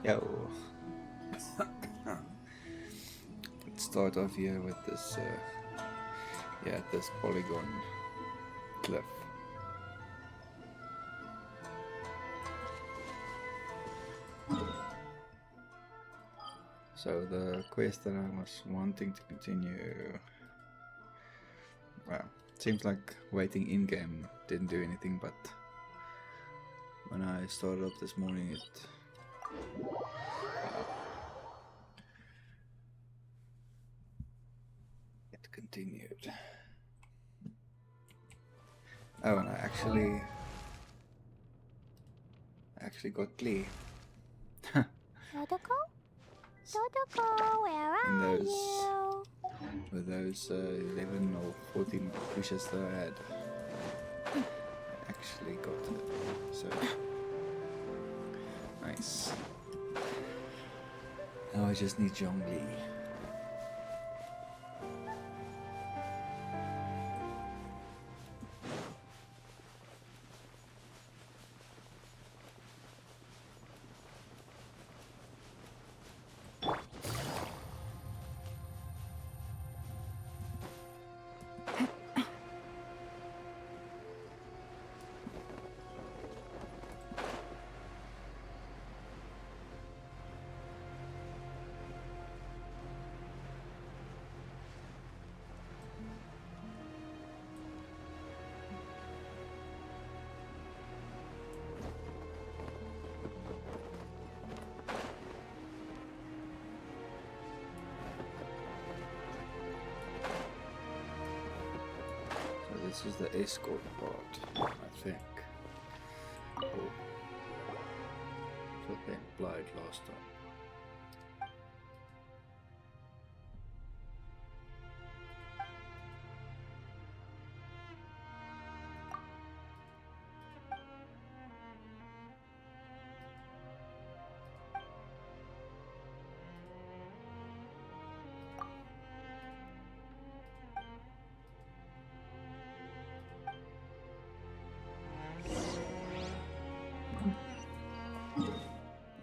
Yo. Let's start off here with this, this polygon cliff. So the quest that I was wanting to continue, well, it seems like waiting in-game didn't do anything, but when I started up this morning it continued. Oh, and I actually got Glee. Totoko? Totoko, where are you? With those 11 or 14 wishes that I had, I actually got it. So nice. Now I just need Zhongli. This is the escort part, I think. Oh. So they implied last time.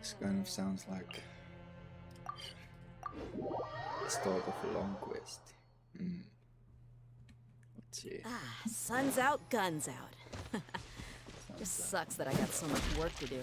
This kind of sounds like the start of a long quest. Let's see. Ah, sun's out, guns out. Just sucks that I got so much work to do.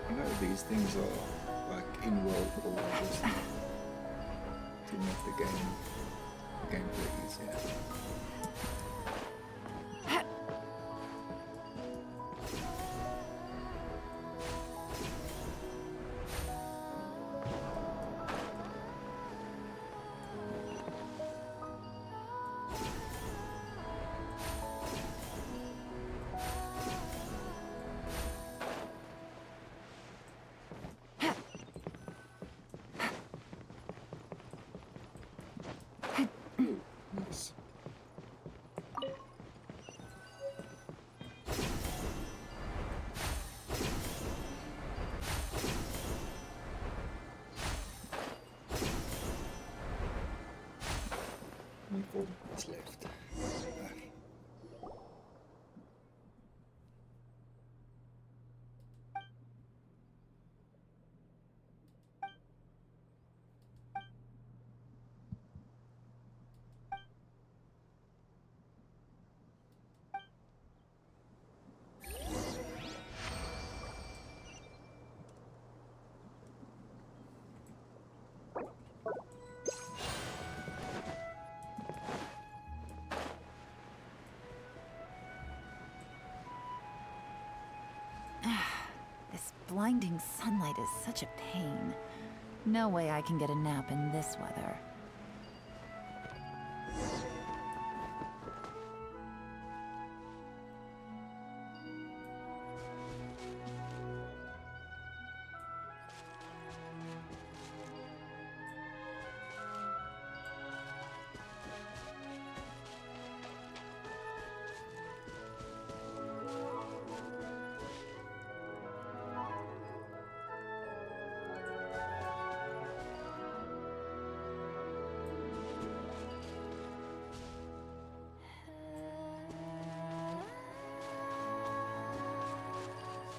I know these things are like in-world or just to make the gameplay easier. Nice. Only 4 minutes left. blinding sunlight is such a pain. No way I can get a nap in this weather.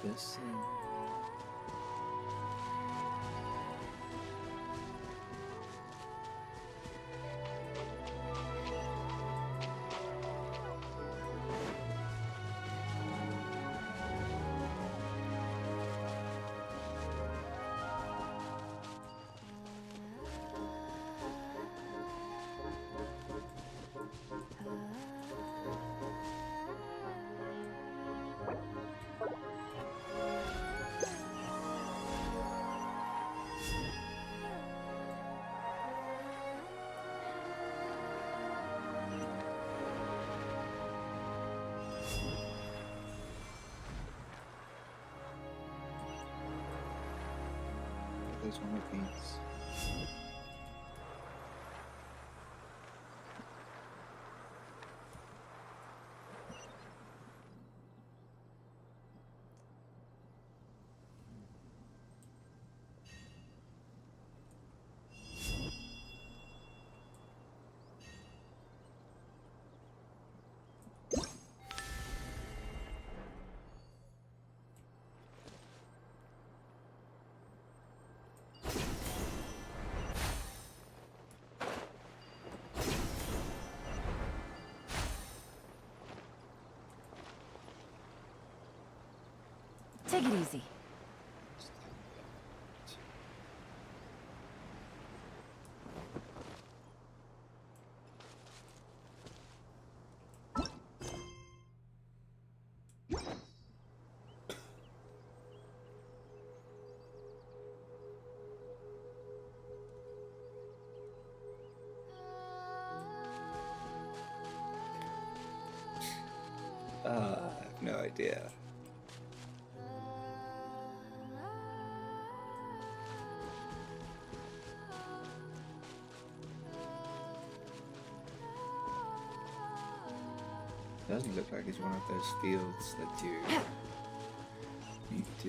This there's one of these. Take it easy. I have no idea. Doesn't look like it's one of those fields that you need to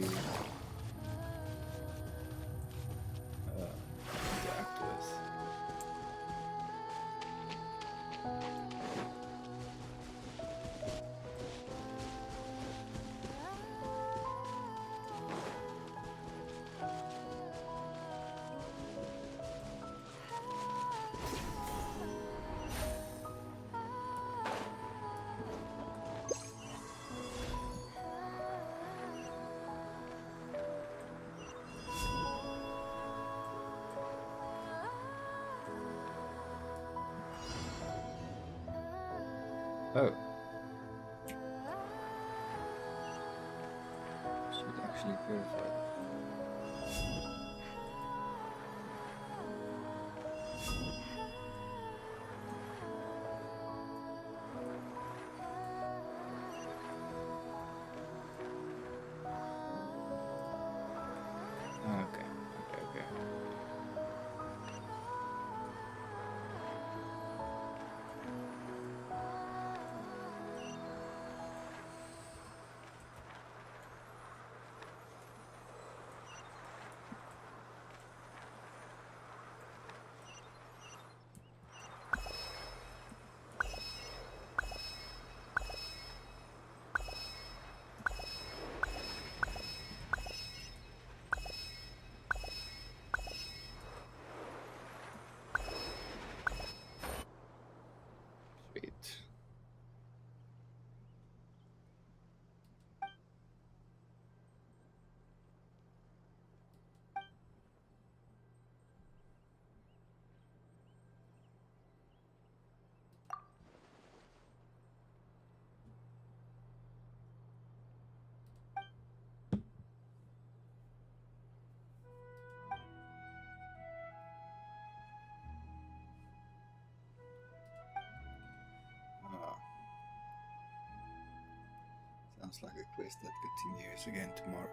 interact with. Oh. Should actually purify that. Okay. sounds like a quest that continues again tomorrow.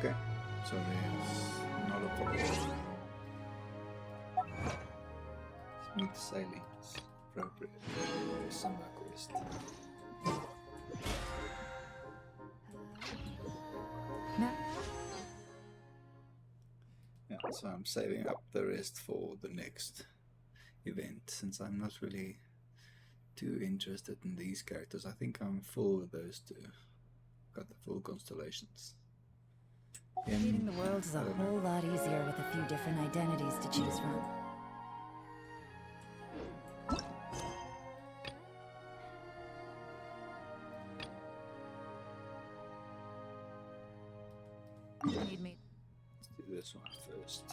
Okay, so there's not a problem. Smooth sailing is appropriate for summer quest. Yeah, so I'm saving up the rest for the next event, since I'm not really too interested in these characters. I think I'm full with those two. Got the full constellations. Feeding the world is a whole lot easier with a few different identities to choose from. Need me? Let's do this one first.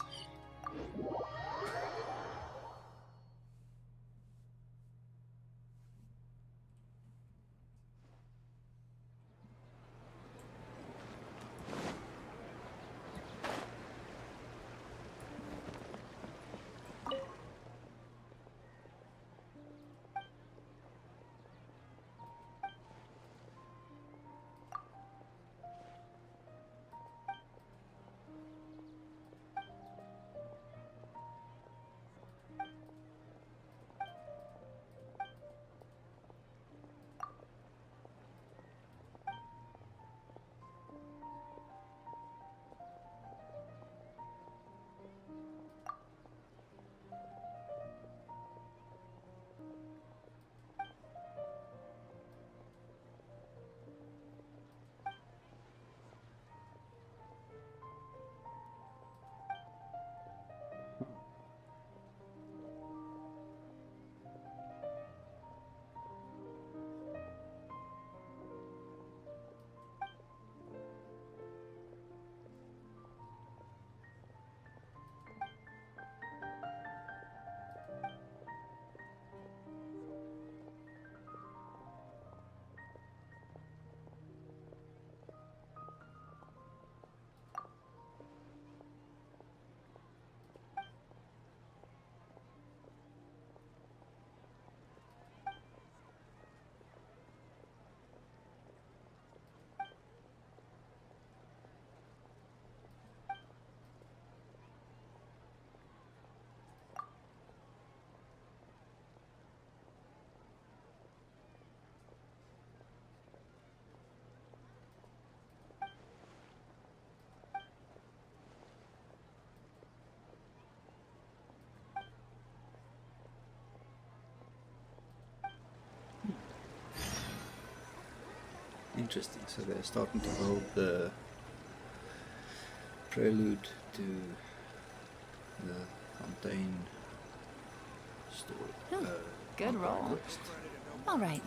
Interesting, so they're starting to hold the prelude to the Fontaine story. Ooh, good roll. All right.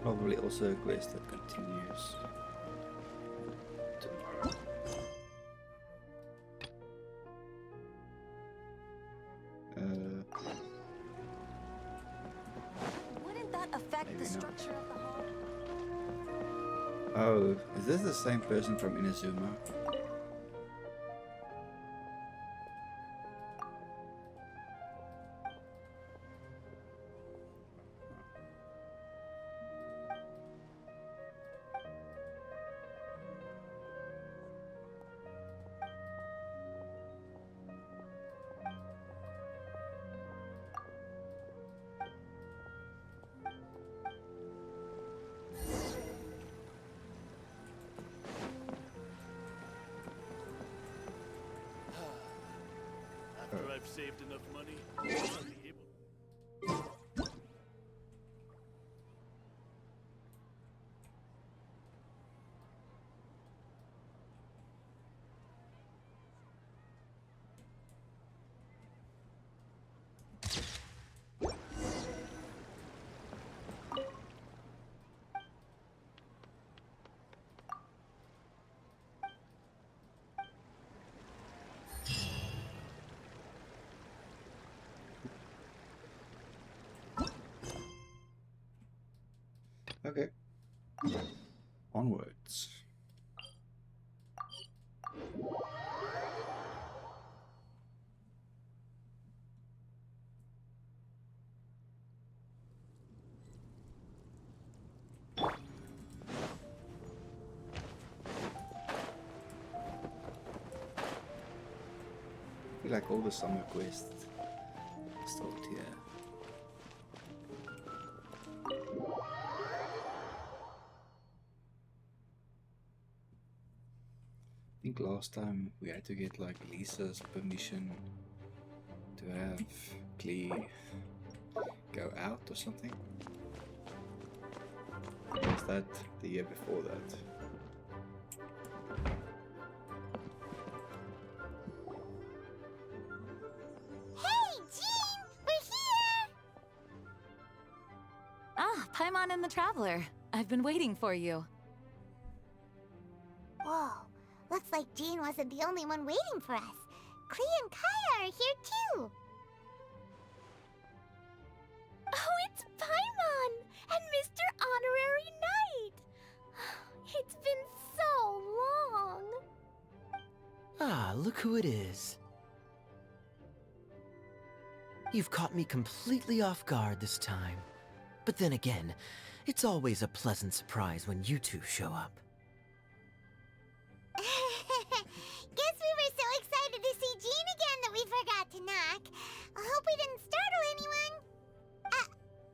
Probably also a quest that continues tomorrow. Wouldn't that affect Maybe the not. structure of the hall? Oh, is this the same person from Inazuma? After I've saved enough money, I'll be able. Okay. Onwards. I feel like all the summer quests start here. I think last time we had to get like Lisa's permission to have Klee go out or something. Or was that the year before that? Hey, Jean! We're here! Ah, Paimon and the Traveler. I've been waiting for you. Whoa, looks like Jean wasn't the only one waiting for us. Klee and Kaya are here too. Oh, it's Paimon and Mr. Honorary Knight. It's been so long. Ah, look who it is. You've caught me completely off guard this time. But then again, it's always a pleasant surprise when you two show up. Guess we were so excited to see Jean again that we forgot to knock. I hope we didn't startle anyone.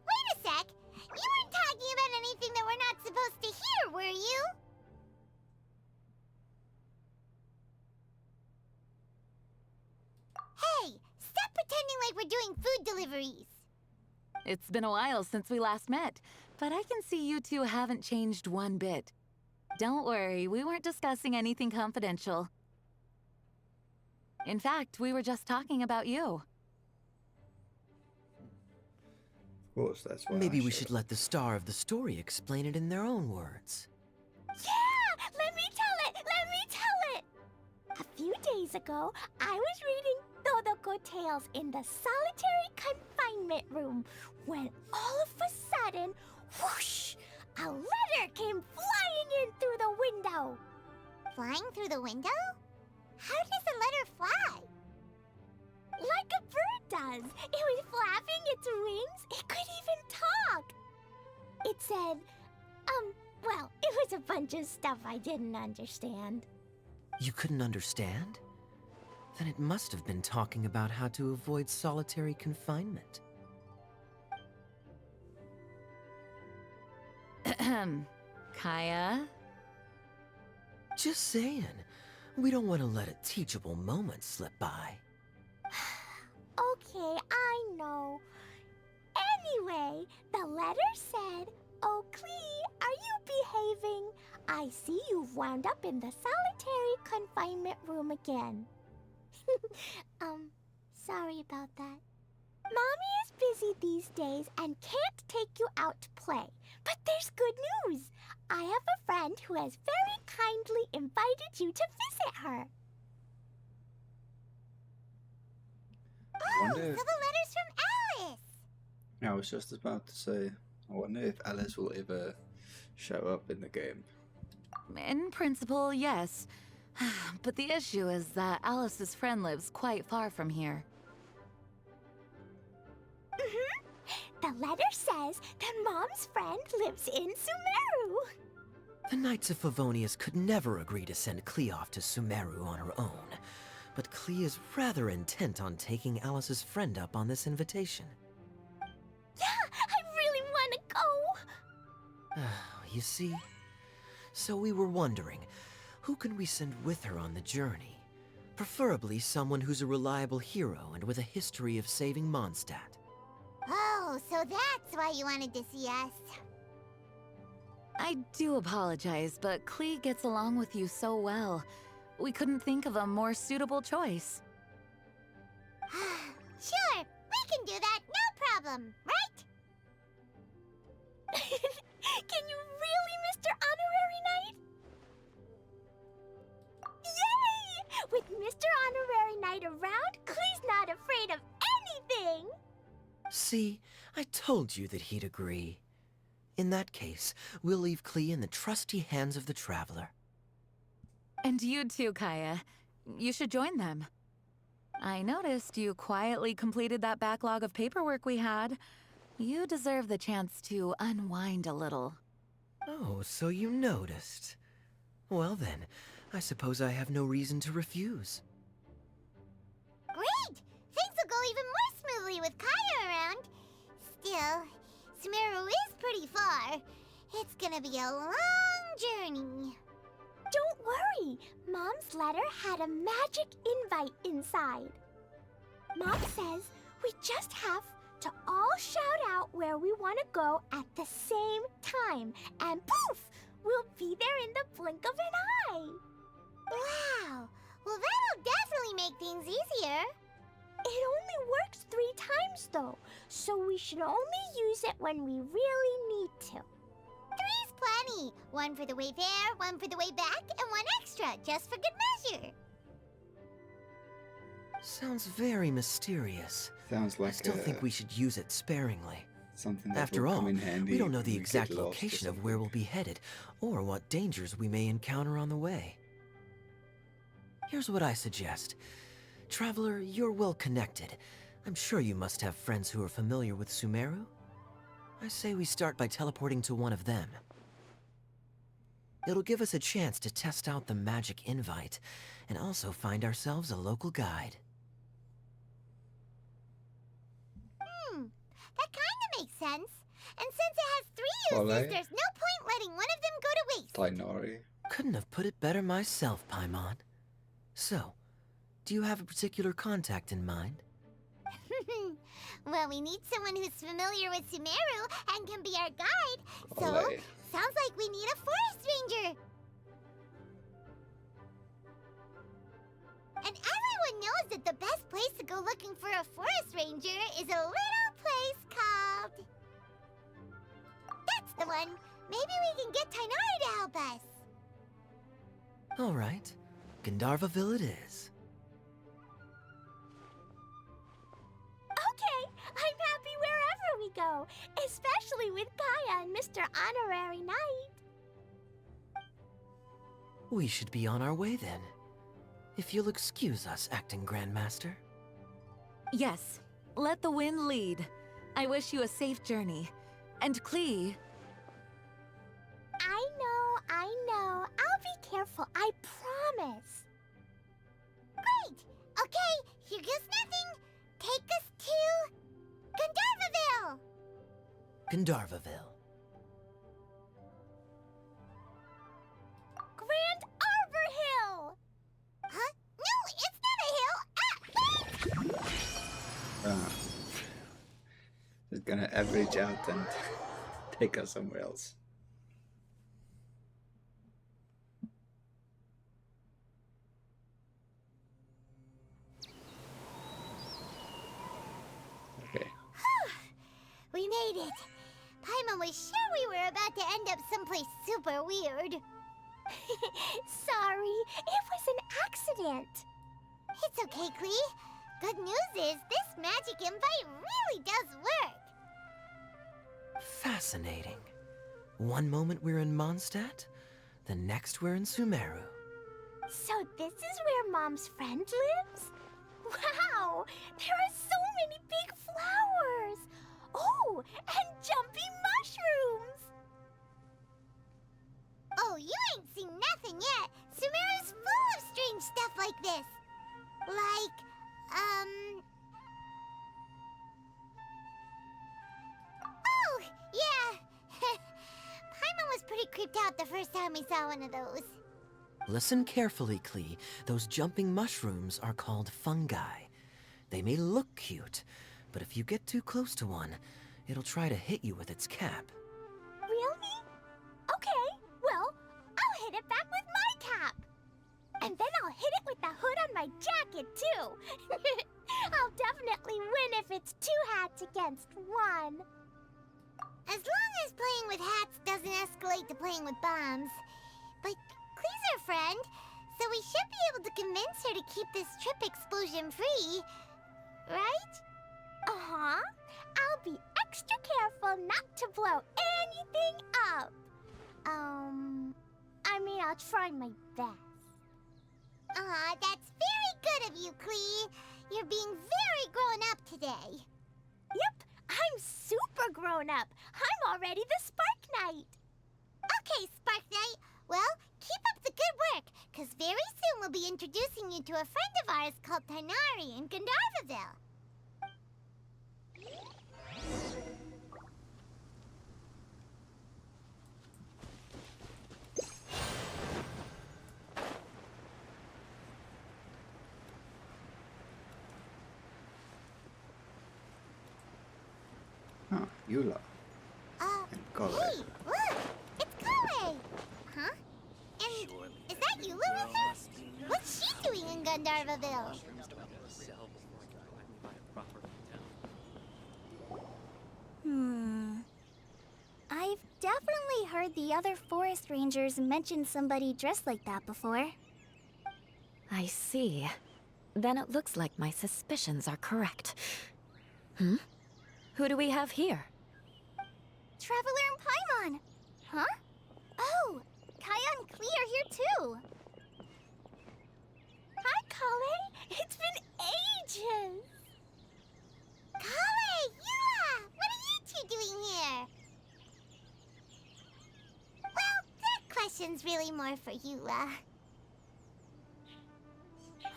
Wait a sec. You weren't talking about anything that we're not supposed to hear, were you? Hey, stop pretending like we're doing food deliveries. It's been a while since we last met, but I can see you two haven't changed one bit. Don't worry, we weren't discussing anything confidential. In fact, we were just talking about you. Of course, that's why. Maybe we should let the star of the story explain it in their own words. Yeah! Let me tell it! Let me tell it! A few days ago, I was reading Todoko Tales in the solitary confinement room when all of a sudden, whoosh! A letter came flying in through the window. Flying through the window? How does a letter fly? Like a bird does. It was flapping its wings. It could even talk. It said, well, it was a bunch of stuff I didn't understand. You couldn't understand? Then it must have been talking about how to avoid solitary confinement. Kaya? Just saying. We don't want to let a teachable moment slip by. Okay, I know. Anyway, the letter said, "Oh, Klee, are you behaving? I see you've wound up in the solitary confinement room again." Sorry about that. Mommy is busy these these days and can't take you out to play. But there's good news. I have a friend who has very kindly invited you to visit her. I wonder if, So the letter's from Alice. I was just about to say, I wonder if Alice will ever show up in the game. In principle, yes. But the issue is that Alice's friend lives quite far from here. The letter says that Mom's friend lives in Sumeru. The Knights of Favonius could never agree to send Klee off to Sumeru on her own, but Klee is rather intent on taking Alice's friend up on this invitation. Yeah, I really want to go. You see? So we were wondering, who can we send with her on the journey? Preferably someone who's a reliable hero and with a history of saving Mondstadt. Oh, so that's why you wanted to see us. I do apologize, but Klee gets along with you so well. We couldn't think of a more suitable choice. Sure, we can do that, no problem, right? Can you really, Mr. Honorary Knight? Yay! With Mr. Honorary Knight around, Klee's not afraid of anything! See, I told you that he'd agree. In that case, we'll leave Klee in the trusty hands of the Traveler. And you too, Kaya. You should join them. I noticed you quietly completed that backlog of paperwork we had. You deserve the chance to unwind a little. Oh, so you noticed. Well then, I suppose I have no reason to refuse. Great! Things will go even more smoothly with Kaya around. Still, Sumeru is pretty far. It's gonna be a long journey. Don't worry. Mom's letter had a magic invite inside. Mom says we just have to all shout out where we want to go at the same time. And poof! We'll be there in the blink of an eye. Wow! Well, that'll definitely make things easier. It only works 3 times, though, so we should only use it when we really need to. 3's plenty. 1 for the way there, 1 for the way back, and 1 extra, just for good measure. Sounds very mysterious. Sounds like I still think we should use it sparingly. something that After will all, come in handy we don't know when the we get exact lost or location of where something. we'll be headed, or what dangers we may encounter on the way. Here's what I suggest. Traveler, you're well connected. I'm sure you must have friends who are familiar with Sumeru. I say we start by teleporting to one of them. It'll give us a chance to test out the magic invite, and also find ourselves a local guide. That kinda makes sense. And since it has 3 Ole. uses, there's no point letting one of them go to waste. Tainari. Couldn't have put it better myself, Paimon. So, do you have a particular contact in mind? Well, we need someone who's familiar with Sumeru and can be our guide. So, Ole. sounds like we need a forest ranger. And everyone knows that the best place to go looking for a forest ranger is a little place called... That's the one. Maybe we can get Tainari to help us. All right, Gandharvaville it is. Okay, I'm happy wherever we go, especially with Kaya and Mr. Honorary Knight. We should be on our way then. If you'll excuse us, Acting Grandmaster. Yes, let the wind lead. I wish you a safe journey. And Klee, I know. I'll be careful, I promise. Great! Okay, here goes nothing. Take us to... Gandharvaville! Gandharvaville. Grand Arbor Hill! Huh? No, it's not a hill! Ah. Just gonna average out and take us somewhere else. Okay. made it. Paimon was sure we were about to end up someplace super weird. Sorry, it was an accident. It's okay, Klee. Good news is this magic invite really does work. Fascinating. One moment we're in Mondstadt, the next we're in Sumeru. So this is where Mom's friend lives? Wow! There are so many big flowers! Oh, and jumpy mushrooms! Oh, you ain't seen nothing yet! Sumeru's full of strange stuff like this! Like, Oh, yeah! Paimon was pretty creeped out the first time we saw one of those. Listen carefully, Klee. Those jumping mushrooms are called fungi. They may look cute, but if you get too close to one, it'll try to hit you with its cap. Really? Okay, well, I'll hit it back with my cap. And then I'll hit it with the hood on my jacket, too. I'll definitely win if it's 2 hats against 1. As long as playing with hats doesn't escalate to playing with bombs. But Klee's our friend, so we should be able to convince her to keep this trip explosion-free. Right? Uh-huh. I'll be extra careful not to blow anything up. I'll try my best. That's very good of you, Klee. You're being very grown up today. Yep, I'm super grown up. I'm already the Spark Knight. Okay, Spark Knight. Well, keep up the good work, because very soon we'll be introducing you to a friend of ours called Tighnari in Gandharvaville. Ah, Eula. And Kale. Hey, look! It's Kale! Huh? And is that Eula with her? What's she doing in Gandharvaville? I've definitely heard the other forest rangers mention somebody dressed like that before. I see. Then it looks like my suspicions are correct. Who do we have here? Traveler and Paimon! Huh? Oh, Kaya and Klee are here too! Hi, Kale! It's been ages! Kale! Eula! What are you two doing here? Well, that question's really more for Eula.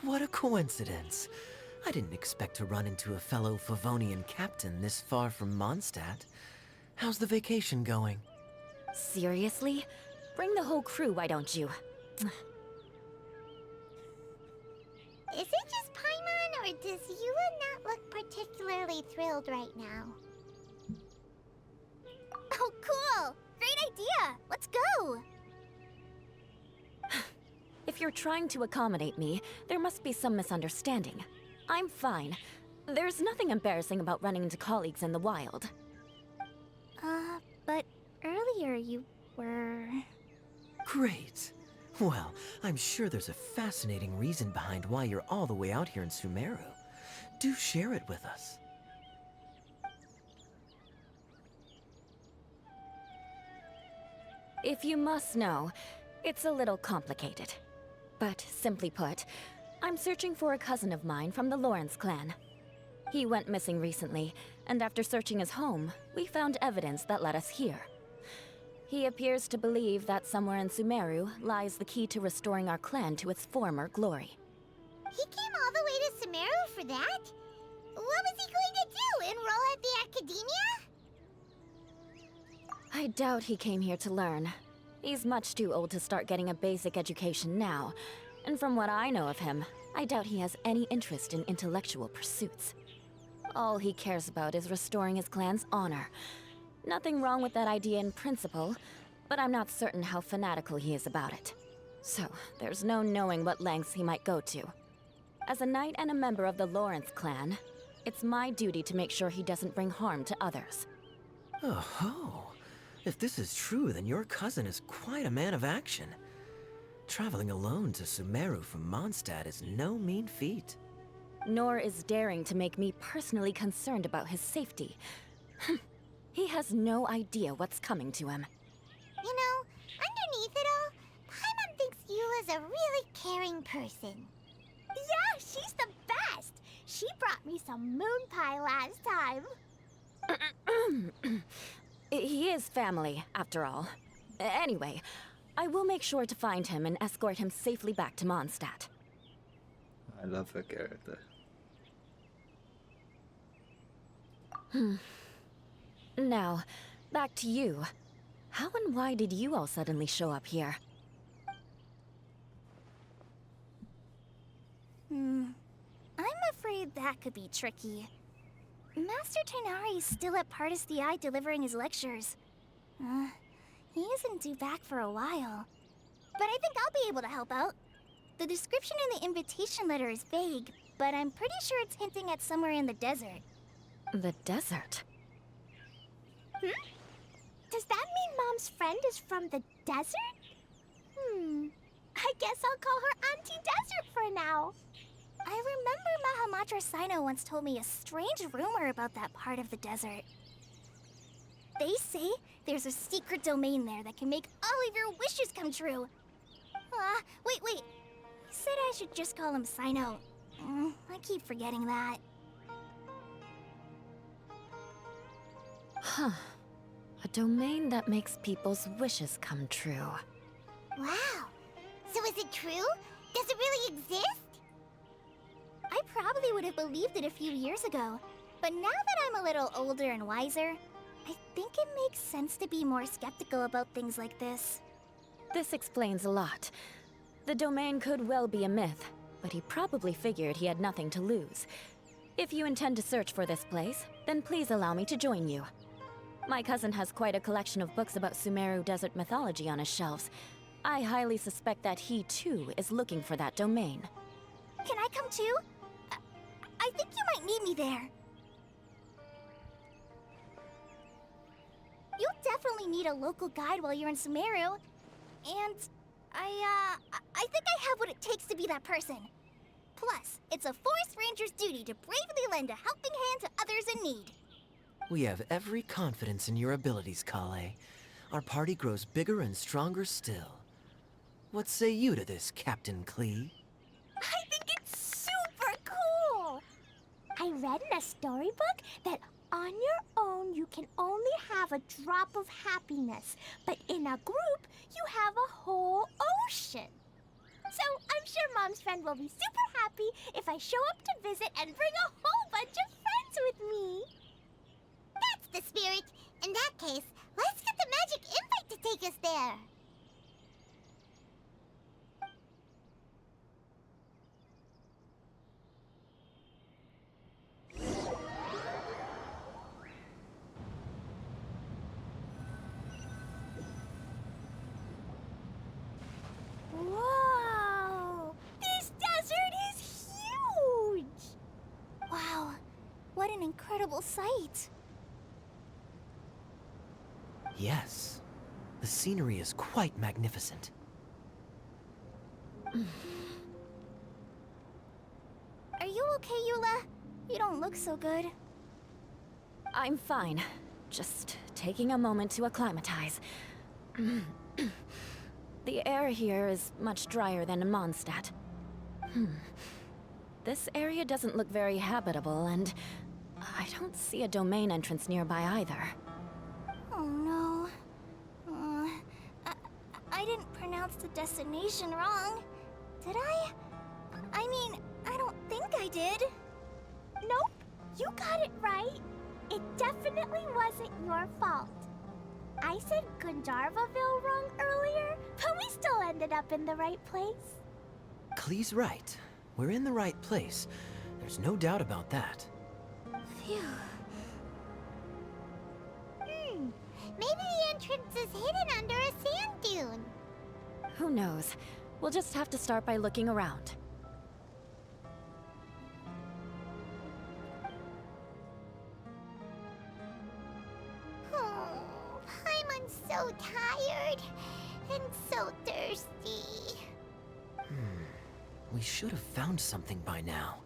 What a coincidence. I didn't expect to run into a fellow Favonian captain this far from Mondstadt. How's the vacation going? Seriously? Bring the whole crew, why don't you? Is it just Paimon, or does Eula not look particularly thrilled right now? Oh, cool! Great idea! Let's go! If you're trying to accommodate me, there must be some misunderstanding. I'm fine. There's nothing embarrassing about running into colleagues in the wild. But earlier you were... Great. Well, I'm sure there's a fascinating reason behind why you're all the way out here in Sumeru. Do share it with us. If you must know, it's a little complicated. But simply put, I'm searching for a cousin of mine from the Lawrence clan. He went missing recently, and after searching his home, we found evidence that led us here. He appears to believe that somewhere in Sumeru lies the key to restoring our clan to its former glory. He came all the way to Sumeru for that? What was he going to do, enroll at the academia? I doubt he came here to learn. He's much too old to start getting a basic education now, and from what I know of him, I doubt he has any interest in intellectual pursuits. All he cares about is restoring his clan's honor. Nothing wrong with that idea in principle, but I'm not certain how fanatical he is about it. So, there's no knowing what lengths he might go to. As a knight and a member of the Lawrence clan, it's my duty to make sure he doesn't bring harm to others. Oh, if this is true, then your cousin is quite a man of action. Traveling alone to Sumeru from Mondstadt is no mean feat. Nor is daring to make me personally concerned about his safety. He has no idea what's coming to him. You know, underneath it all, Paimon thinks Eula's a really caring person. Yeah, she's the best. She brought me some moon pie last time. He is family, after all. Anyway, I will make sure to find him and escort him safely back to Mondstadt. I love her character. Now, back to you. How and why did you all suddenly show up here? I'm afraid that could be tricky. Master Tighnari is still at Partis the Eye delivering his lectures. He isn't due back for a while. But I think I'll be able to help out. The description in the invitation letter is vague, but I'm pretty sure it's hinting at somewhere in the desert. The desert? Does that mean Mom's friend is from the desert? I guess I'll call her Auntie Desert for now. I remember Mahamatra Sino once told me a strange rumor about that part of the desert. They say there's a secret domain there that can make all of your wishes come true. Wait. He said I should just call him Sino. I keep forgetting that. Huh. A domain that makes people's wishes come true. Wow. So is it true? Does it really exist? I probably would have believed it a few years ago. But now that I'm a little older and wiser, I think it makes sense to be more skeptical about things like this. This explains a lot. The domain could well be a myth, but he probably figured he had nothing to lose. If you intend to search for this place, then please allow me to join you. My cousin has quite a collection of books about Sumeru desert mythology on his shelves. I highly suspect that he, too, is looking for that domain. Can I come too? I think you might need me there. You'll definitely need a local guide while you're in Sumeru. And I think I have what it takes to be that person. Plus, it's a forest ranger's duty to bravely lend a helping hand to others in need. We have every confidence in your abilities, Kale. Our party grows bigger and stronger still. What say you to this, Captain Klee? I think it's super cool! I read in a storybook that on your own you can only have a drop of happiness, but in a group you have a whole ocean. So I'm sure Mom's friend will be super happy if I show up to visit and bring a whole bunch of friends with me. That's the spirit. In that case, let's get the magic invite to take us there. Whoa! This desert is huge! Wow, what an incredible sight. Yes. The scenery is quite magnificent. Are you okay, Eula? You don't look so good. I'm fine. Just taking a moment to acclimatize. The air here is much drier than in Mondstadt. This area doesn't look very habitable, and I don't see a domain entrance nearby either. Oh no. I didn't pronounce the destination wrong. Did I? I mean, I don't think I did. Nope, you got it right. It definitely wasn't your fault. I said Gandharvaville wrong earlier, but we still ended up in the right place. Klee's right. We're in the right place. There's no doubt about that. Phew. Maybe the entrance is hidden under a sand dune. Who knows? We'll just have to start by looking around. Aw, so tired and so thirsty. We should have found something by now.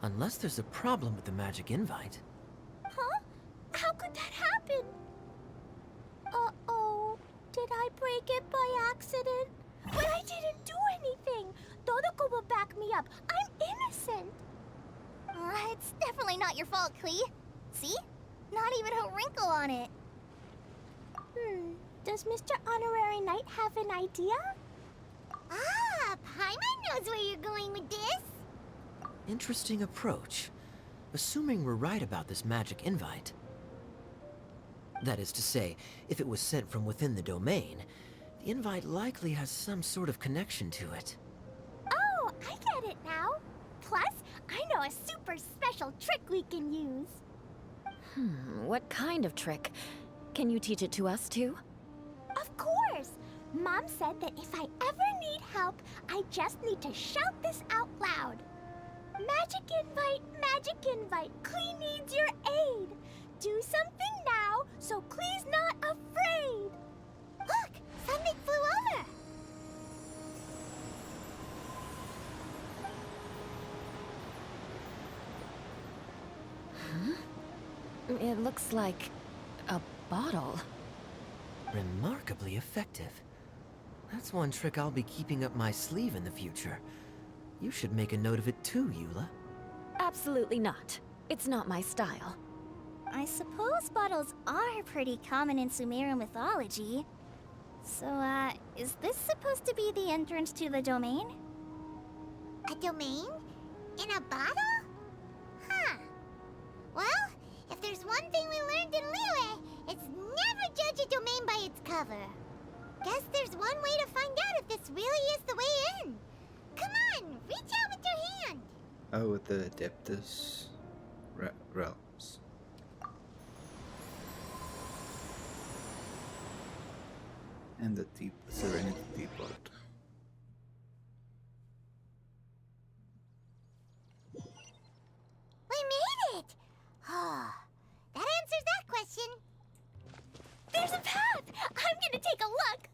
Unless there's a problem with the magic invite. Huh? How could that happen? Uh-oh. Did I break it by accident? But I didn't do anything. Todoko will back me up. I'm innocent. It's definitely not your fault, Klee. See? Not even a wrinkle on it. Does Mr. Honorary Knight have an idea? Ah, Paimon knows where you're going with this. Interesting approach. Assuming we're right about this magic invite. That is to say, if it was sent from within the domain, the invite likely has some sort of connection to it. Oh, I get it now. Plus, I know a super special trick we can use. What kind of trick? Can you teach it to us too? Of course. Mom said that if I ever need help, I just need to shout this out loud. Magic invite, Klee needs your aid. Do something now, so Klee's not afraid. Look, something flew over. It looks like a bottle. Remarkably effective. That's one trick I'll be keeping up my sleeve in the future. You should make a note of it too, Eula. Absolutely not. It's not my style. I suppose bottles are pretty common in Sumeru mythology. So, is this supposed to be the entrance to the domain? A domain? In a bottle? Huh. Well, if there's one thing we learned in Liyue, it's never judge a domain by its cover. Guess there's one way to find out if this really is the way in. Come on, reach out with your hand. Oh, with the Adeptus realms. And the deep Serenity Depot. We made it! Oh, that answers that question. There's a path. I'm gonna take a look.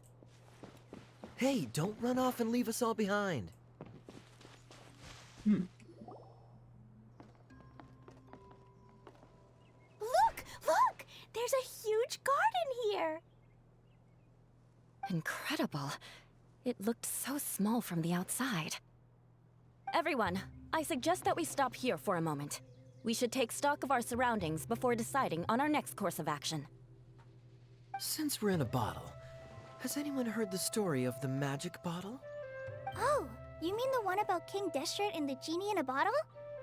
Hey, don't run off and leave us all behind. Look! There's a huge garden here. Incredible. It looked so small from the outside. Everyone, I suggest that we stop here for a moment. We should take stock of our surroundings before deciding on our next course of action. Since we're in a bottle, has anyone heard the story of the magic bottle? Oh, you mean the one about King Deshret and the genie in a bottle?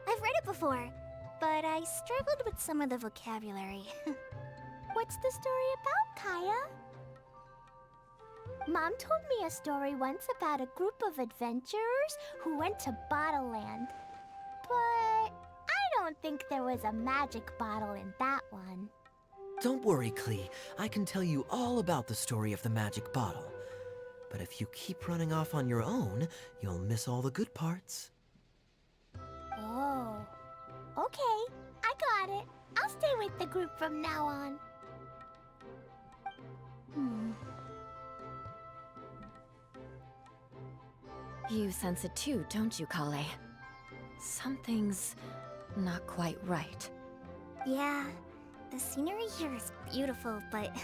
I've read it before, but I struggled with some of the vocabulary. What's the story about, Kaya? Mom told me a story once about a group of adventurers who went to Bottle Land. But I don't think there was a magic bottle in that one. Don't worry, Klee. I can tell you all about the story of the magic bottle. But if you keep running off on your own, you'll miss all the good parts. Oh. Okay, I got it. I'll stay with the group from now on. You sense it too, don't you, Kale? Something's not quite right. Yeah, the scenery here is beautiful, but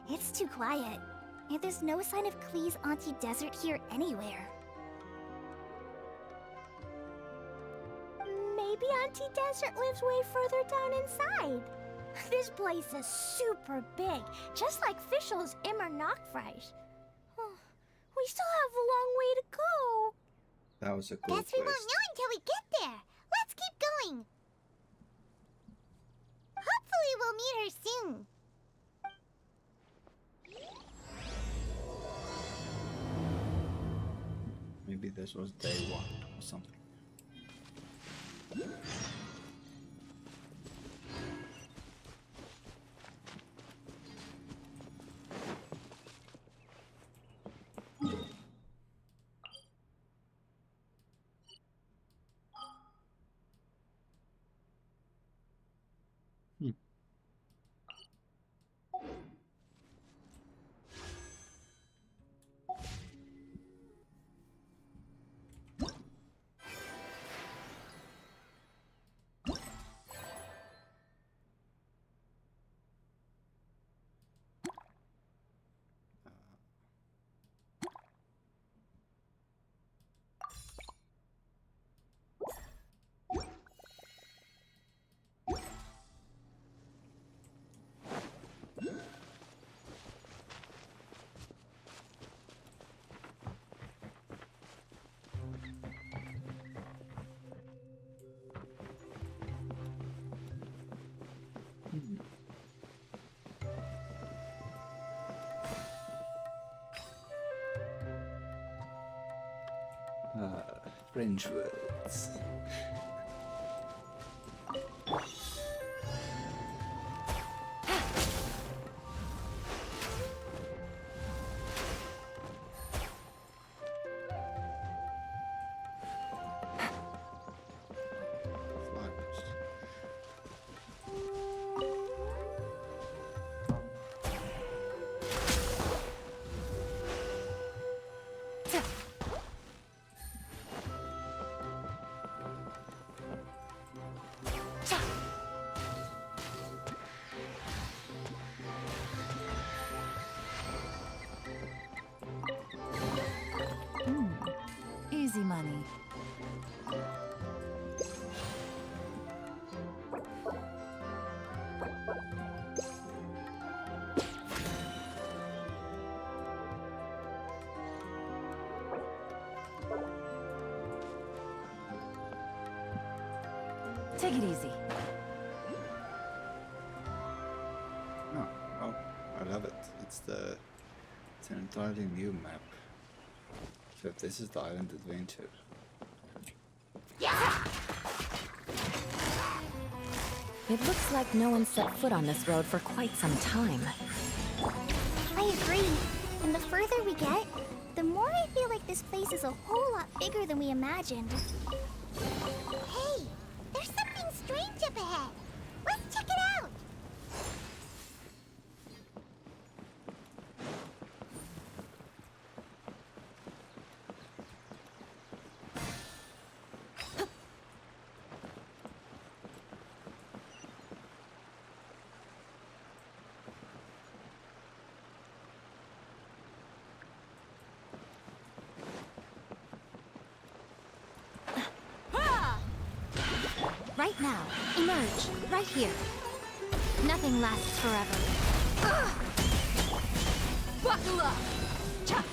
it's too quiet. And there's no sign of Klee's Auntie Desert here anywhere. Maybe Auntie Desert lives way further down inside. This place is super big, just like Fischl's Immer Nachtreich. We still have a long way to go. That was a cool Guess we won't twist. know until we get there. Let's keep going. Hopefully we'll meet her soon. Maybe this was day one or something. French words. Easy money. Take it easy. Oh, well, I love it. It's an entirely new map. So if this is the island adventure. It looks like no one set foot on this road for quite some time. I agree. And the further we get, the more I feel like this place is a whole lot bigger than we imagined. Hey, there's something strange up ahead. Let's check it out. Right now, emerge, right here. Nothing lasts forever. Buckle up! Cha!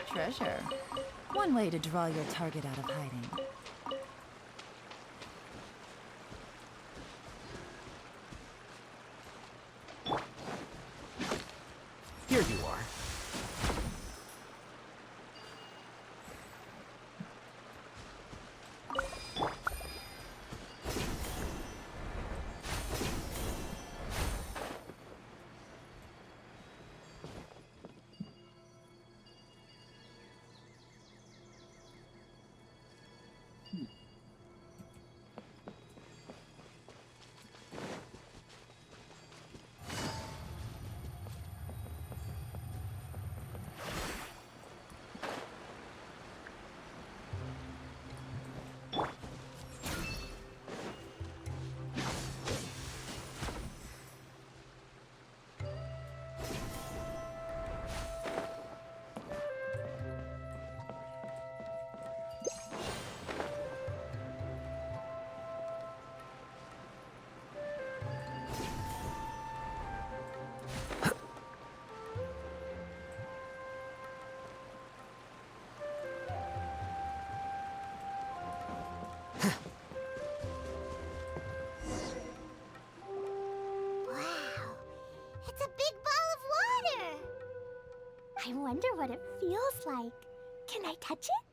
Treasure. One way to draw your target out of hiding. Here you are. Wow, it's a big ball of water. I wonder what it feels like. Can I touch it?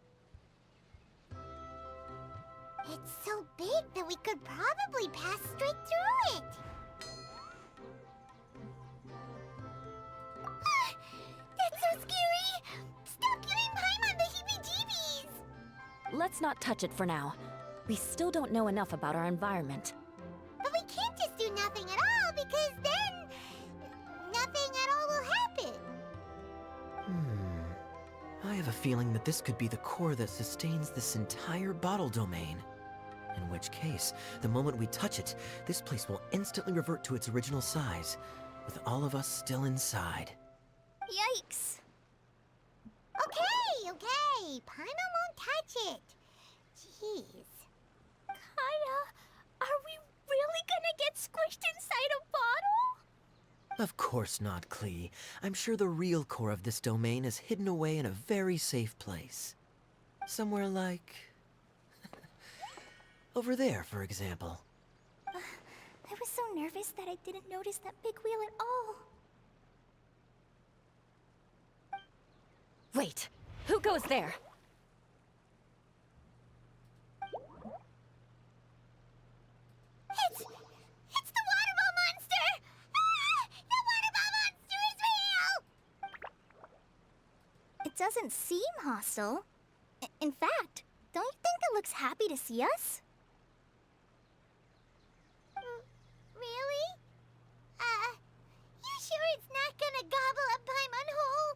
It's so big that we could probably pass straight through it. That's so scary! Stop giving Paimon the heebie-jeebies! Let's not touch it for now. We still don't know enough about our environment. But we can't just do nothing at all, because then nothing at all will happen. I have a feeling that this could be the core that sustains this entire bottle domain. In which case, the moment we touch it, this place will instantly revert to its original size, with all of us still inside. Yikes. Okay. Paimon won't touch it. Jeez. Kaya, are we really gonna get squished inside a bottle? Of course not, Klee. I'm sure the real core of this domain is hidden away in a very safe place. Somewhere like... Over there, for example. I was so nervous that I didn't notice that big wheel at all. Wait, who goes there? It's the water ball monster! Ah! The water ball monster is real! It doesn't seem hostile. In fact, don't you think it looks happy to see us? Really? You sure it's not gonna gobble up Paimon whole?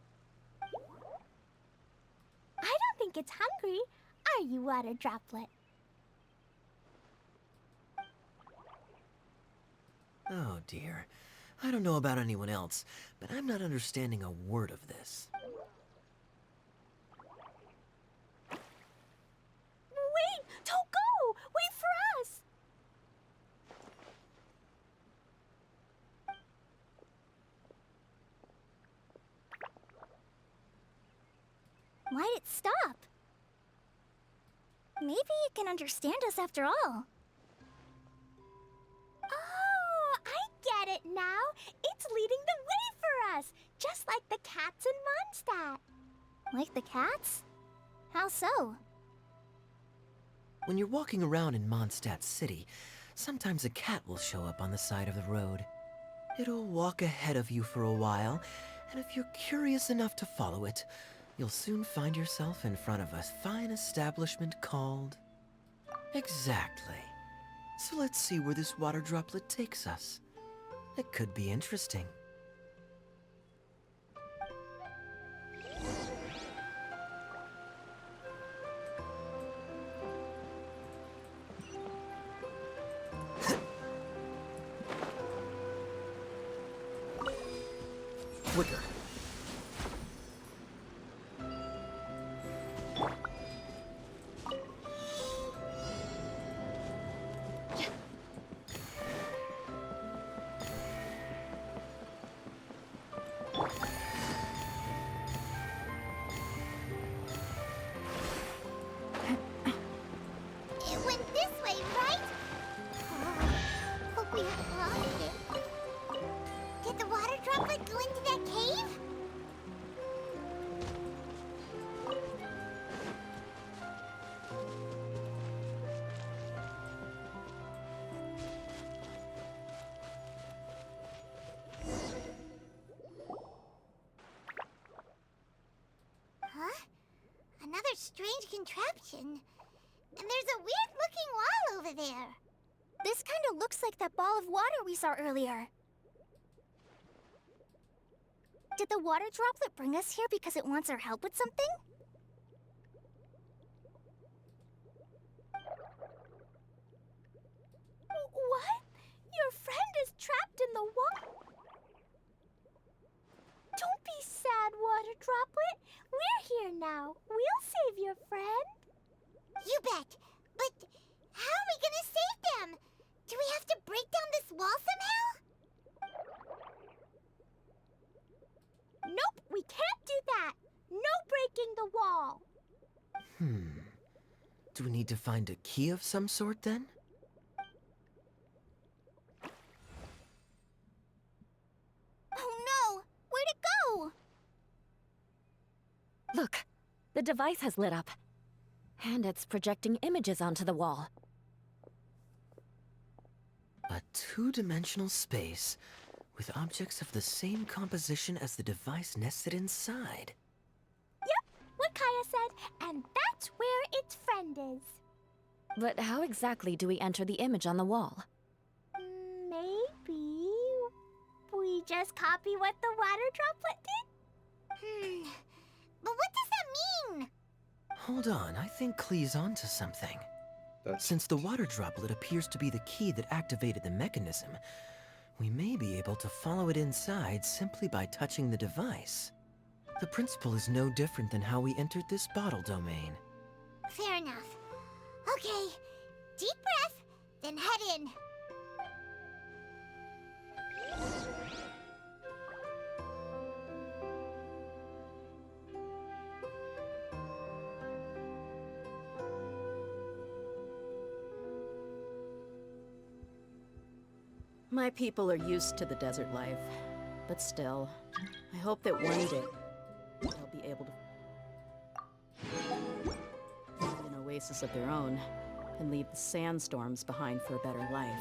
I don't think it's hungry. Are you, Water Droplet? Oh dear. I don't know about anyone else, but I'm not understanding a word of this. Wait! Don't go! Wait for us! Why'd it stop? Maybe it can understand us after all. Oh, I get it now. It's leading the way for us, just like the cats in Mondstadt. Like the cats? How so? When you're walking around in Mondstadt City, sometimes a cat will show up on the side of the road. It'll walk ahead of you for a while, and if you're curious enough to follow it, you'll soon find yourself in front of a fine establishment called... Exactly. So let's see where this water droplet takes us. It could be interesting. Quicker. It went this way, right? Hope we haven't lost it. Did the water droplet go into that cave? Huh? Another strange contraption. And there's a weird-looking wall over there. This kind of looks like that ball of water we saw earlier. Did the water droplet bring us here because it wants our help with something? What? Your friend is trapped in the wall? Don't be sad, Water Droplet. We're here now. We'll save your friend. You bet. But how are we gonna save them? Do we have to break down this wall somehow? Nope, we can't do that. No breaking the wall. Do we need to find a key of some sort then? Oh no! Where'd it go? Look, the device has lit up. And it's projecting images onto the wall. A two-dimensional space with objects of the same composition as the device nested inside. Yep, what Kaya said, and that's where its friend is. But how exactly do we enter the image on the wall? Maybe we just copy what the water droplet did? But what does that mean? Hold on, I think Klee's onto something. That's Since the water droplet appears to be the key that activated the mechanism, we may be able to follow it inside simply by touching the device. The principle is no different than how we entered this bottle domain. Fair enough. Okay, deep breath, then head in. My people are used to the desert life, but still, I hope that one day they'll be able to find an oasis of their own and leave the sandstorms behind for a better life.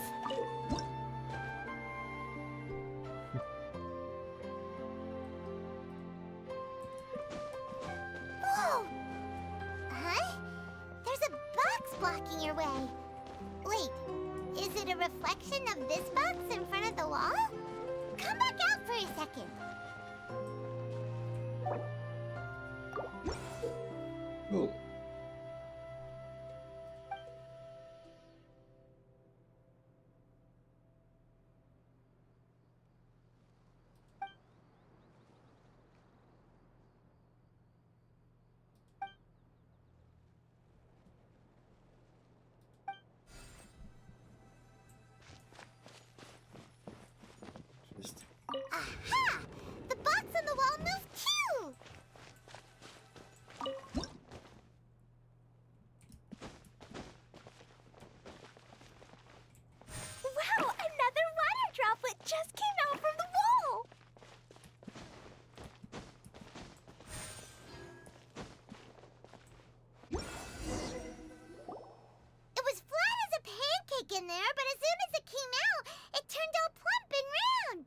Whoa! Huh? There's a box blocking your way. Wait, is it a reflection of this box in front of the wall? Come back out for a second. Cool. Interesting. Aha! The box on the wall moved too! Wow, another water droplet just came out from the wall! It was flat as a pancake in there, but as soon as it came out, it turned all plump and round.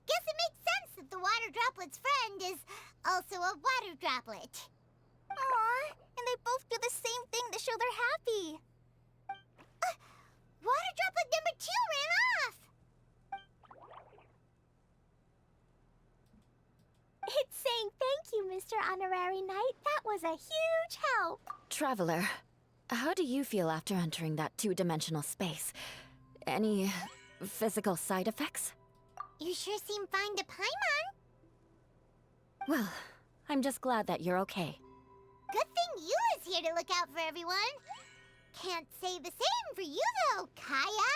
Guess it makes sense that the water droplet's friend is also a water droplet. Aw, and they both do the same thing to show they're happy. Water droplet number 2 ran off. It's saying thank you, Mr. Honorary Knight. That was a huge help. Traveler, how do you feel after entering that two-dimensional space? Any physical side effects? You sure seem fine to Paimon. Well, I'm just glad that you're okay. Good thing you is here to look out for everyone. Can't say the same for you, though, Kaya.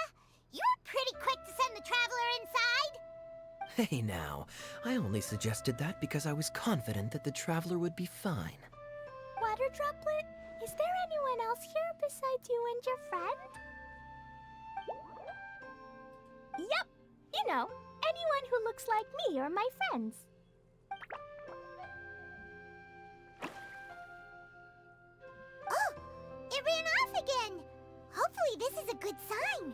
You were pretty quick to send the traveler inside. Hey now, I only suggested that because I was confident that the traveler would be fine. Water droplet, is there anyone else here besides you and your friend? Yep, you know, anyone who looks like me or my friends. Oh, it ran off again. Hopefully this is a good sign.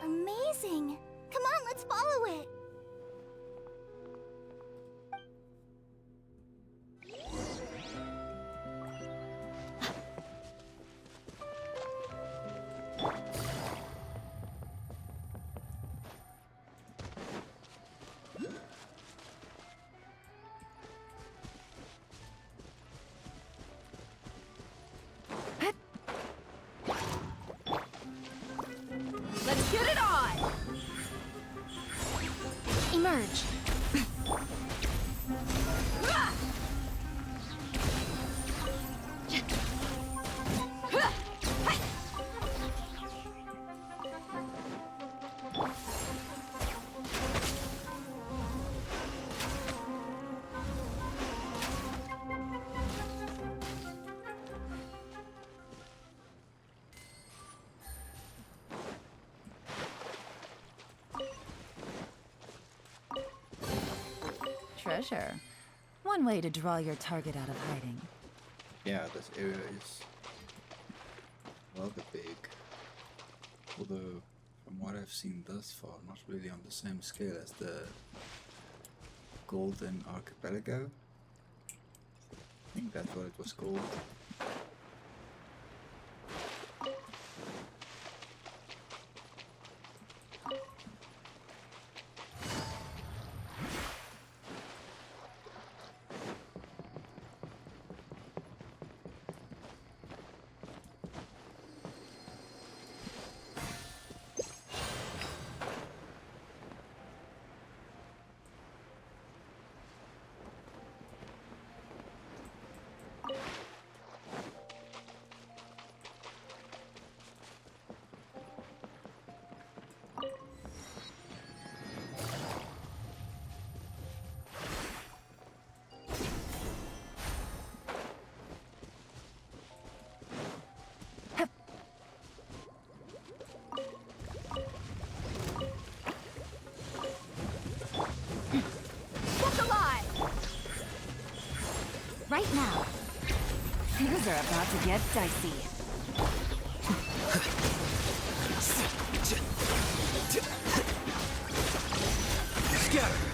Amazing. Come on, let's follow it. Let's get it on! Emerge. Treasure. One way to draw your target out of hiding. Yeah, this area is rather big. Although, from what I've seen thus far, not really on the same scale as the Golden Archipelago. I think that's what it was called. right now. Things are about to get dicey. Scatter!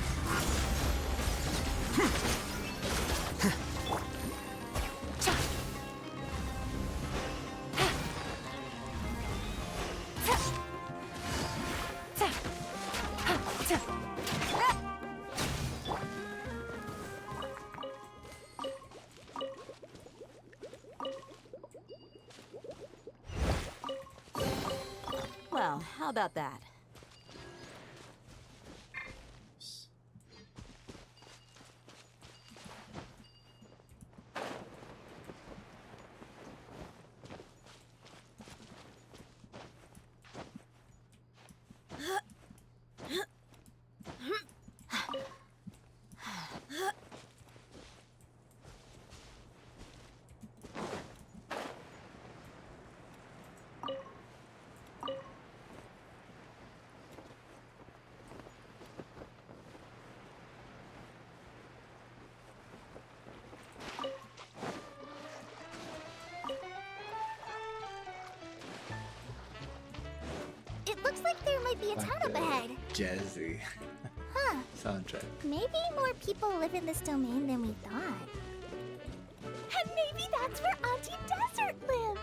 Well, how about that? It looks like there might be a town up ahead. Jazzy Huh. soundtrack. Maybe more people live in this domain than we thought. And maybe that's where Auntie Desert lives.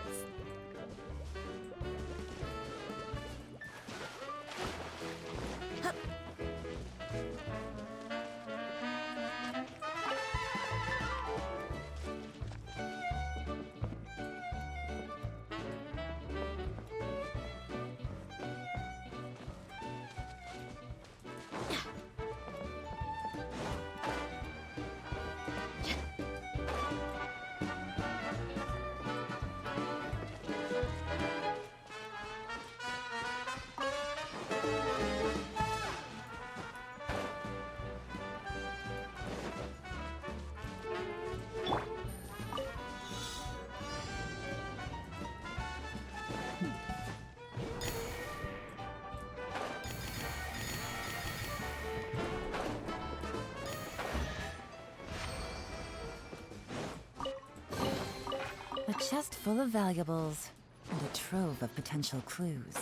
A chest full of valuables and a trove of potential clues.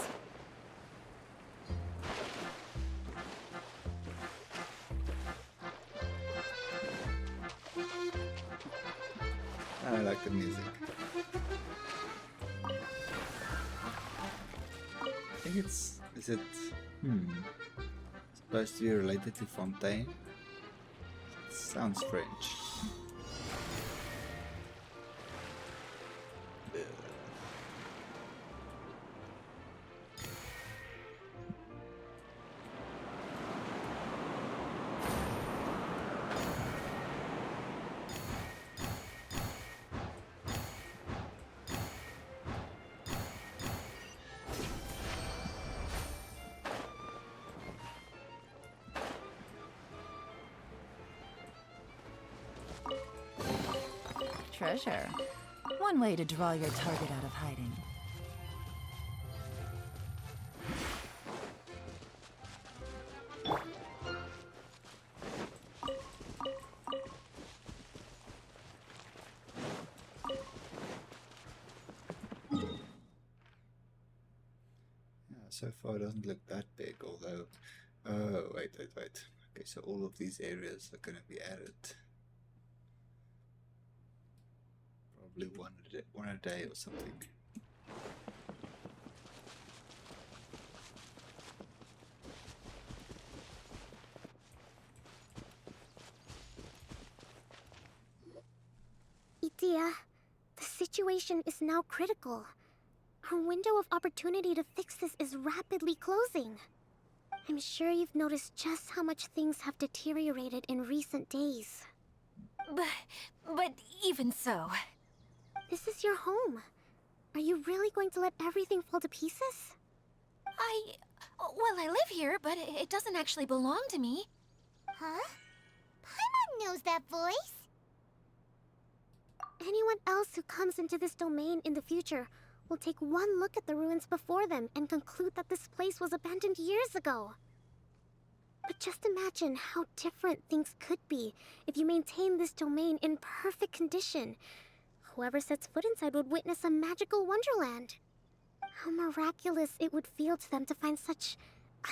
I like the music. I think it's... is it... supposed to be related to Fontaine? It sounds French. Treasure. One way to draw your target out of hiding. Yeah, so far it doesn't look that big, although... oh, wait. Okay, so all of these areas are going to be added. Probably one a day or something. Itia, the situation is now critical. Our window of opportunity to fix this is rapidly closing. I'm sure you've noticed just how much things have deteriorated in recent days. But even so... This is your home. Are you really going to let everything fall to pieces? Well, I live here, but it doesn't actually belong to me. Huh? Paimon knows that voice. Anyone else who comes into this domain in the future will take one look at the ruins before them and conclude that this place was abandoned years ago. But just imagine how different things could be if you maintain this domain in perfect condition. Whoever sets foot inside would witness a magical wonderland. How miraculous it would feel to them to find such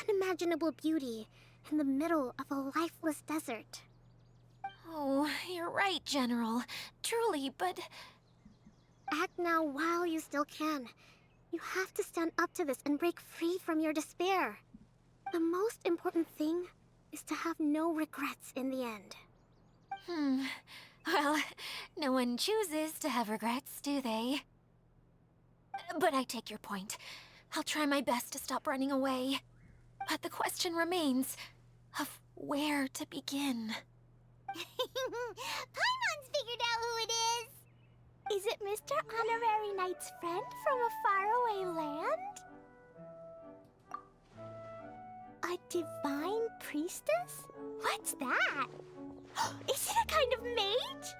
unimaginable beauty in the middle of a lifeless desert. Oh, you're right, General. Truly, but... Act now while you still can. You have to stand up to this and break free from your despair. The most important thing is to have no regrets in the end. Well, no one chooses to have regrets, do they? But I take your point. I'll try my best to stop running away. But the question remains of where to begin. Paimon's figured out who it is! Is it Mr. Honorary Knight's friend from a faraway land? A divine priestess? What's that? Is it a kind of mage?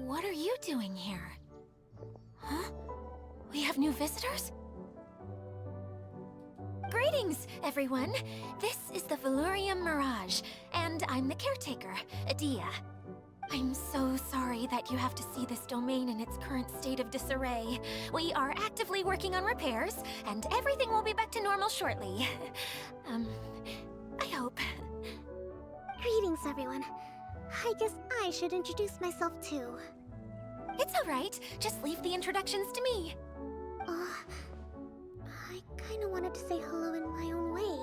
What are you doing here? Huh? We have new visitors? Greetings, everyone. This is the Valurium Mirage, and I'm the caretaker, Adia. I'm so sorry that you have to see this domain in its current state of disarray. We are actively working on repairs, and everything will be back to normal shortly. I hope. Greetings, everyone. I guess I should introduce myself too. It's all right. Just leave the introductions to me. I kinda wanted to say hello in my own way.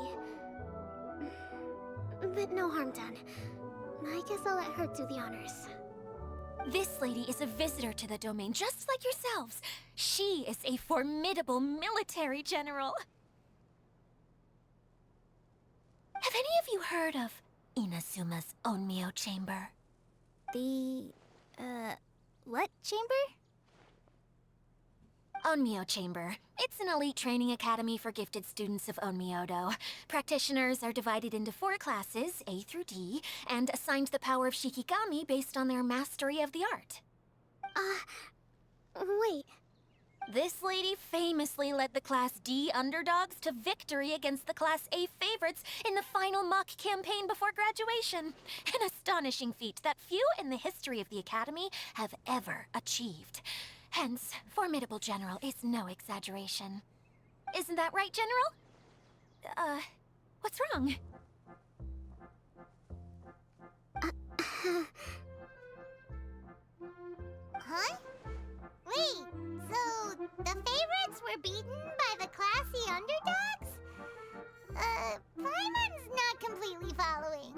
But no harm done. I guess I'll let her do the honors. This lady is a visitor to the domain, just like yourselves. She is a formidable military general. Have any of you heard of Inazuma's Onmyo Chamber? What chamber? Onmyo Chamber. It's an elite training academy for gifted students of Onmyodo. Practitioners are divided into 4 classes, A through D, and assigned the power of Shikigami based on their mastery of the art. Wait. This lady famously led the Class D underdogs to victory against the Class A favorites in the final mock campaign before graduation. An astonishing feat that few in the history of the Academy have ever achieved. Hence, formidable general is no exaggeration. Isn't that right, General? What's wrong? Huh? Wait, so the favorites were beaten by the classy underdogs? Paimon's not completely following.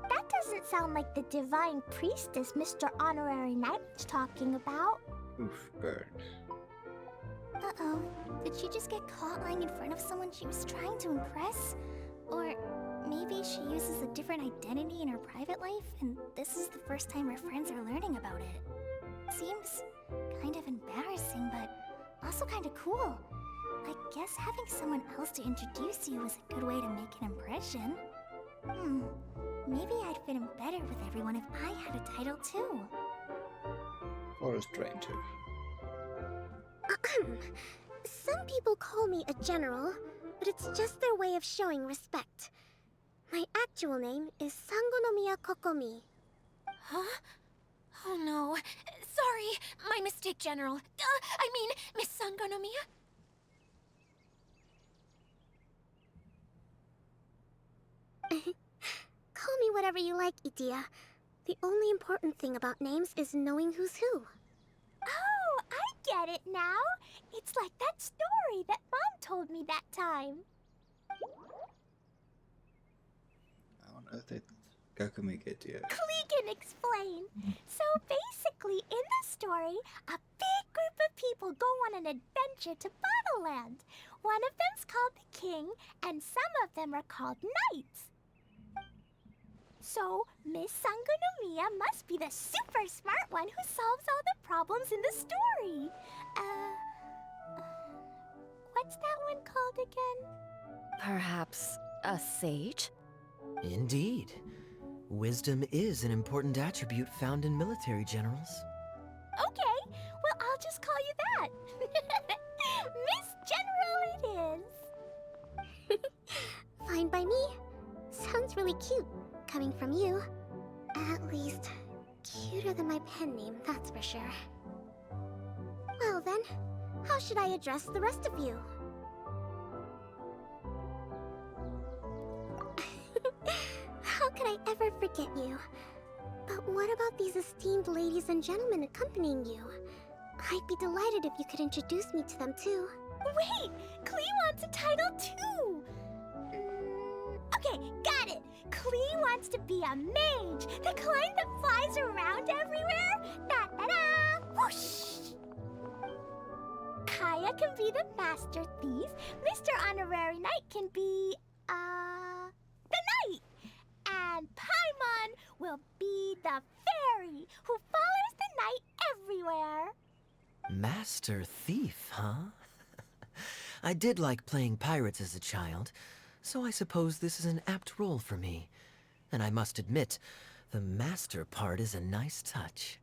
That doesn't sound like the divine priestess Mr. Honorary Knight was talking about. Oof, bird. Uh-oh. Did she just get caught lying in front of someone she was trying to impress? Or maybe she uses a different identity in her private life, and this is the first time her friends are learning about it. Seems kind of embarrassing, but also kind of cool. I guess having someone else to introduce you is a good way to make an impression. Maybe I'd fit in better with everyone if I had a title too. Or a stranger. Some people call me a general, but it's just their way of showing respect. My actual name is Sangonomiya Kokomi. Huh? Oh no. Sorry, my mistake, General. I mean, Miss Sangonomiya. Call me whatever you like, Idia. The only important thing about names is knowing who's who. Oh, I get it now. It's like that story that Mom told me that time. How on earth did Kokumi get here? Klee can explain. So basically, in the story, a big group of people go on an adventure to Bottleland. One of them's called the King, and some of them are called Knights. So, Miss Sangonomiya must be the super smart one who solves all the problems in the story. What's that one called again? Perhaps a sage? Indeed. Wisdom is an important attribute found in military generals. Okay, well, I'll just call you that. Miss General it is. Fine by me. Sounds really cute, coming from you. At least, cuter than my pen name, that's for sure. Well then, how should I address the rest of you? How could I ever forget you? But what about these esteemed ladies and gentlemen accompanying you? I'd be delighted if you could introduce me to them too. Wait, Klee wants a title too. Okay, got it. Klee wants to be a mage, the kind that flies around everywhere. Da da da! Whoosh! Kaya can be the master thief. Mr. Honorary Knight can be, the knight. And Paimon will be the fairy who follows the knight everywhere. Master Thief, huh? I did like playing pirates as a child, so I suppose this is an apt role for me. And I must admit, the master part is a nice touch.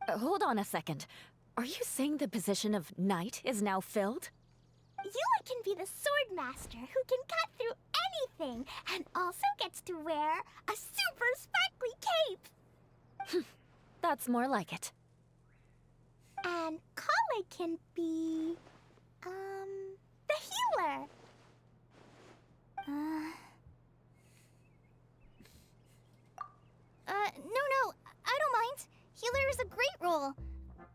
Hold on a second. Are you saying the position of knight is now filled? Yula can be the sword master who can cut through anything and also gets to wear a super sparkly cape. That's more like it. And Kale can be, the healer. No, I don't mind. Healer is a great role.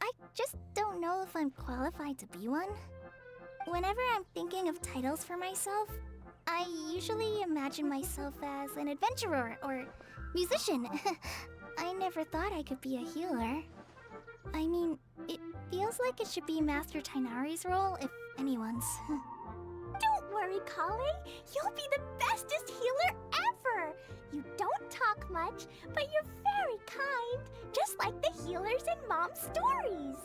I just don't know if I'm qualified to be one. Whenever I'm thinking of titles for myself, I usually imagine myself as an adventurer or musician. I never thought I could be a healer. I mean, it feels like it should be Master Tainari's role, if anyone's. Don't worry, Kale. You'll be the bestest healer ever. You don't talk much, but you're very kind, just like the healers in Mom's stories.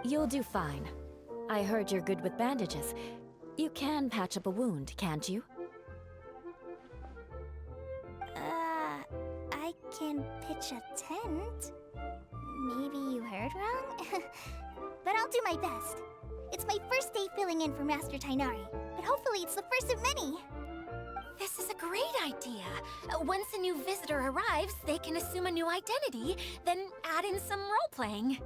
You'll do fine. I heard you're good with bandages. You can patch up a wound, can't you? I can pitch a tent. Maybe you heard wrong? But I'll do my best. It's my first day filling in for Master Tainari, but hopefully it's the first of many. This is a great idea. Once a new visitor arrives, they can assume a new identity, then add in some role-playing.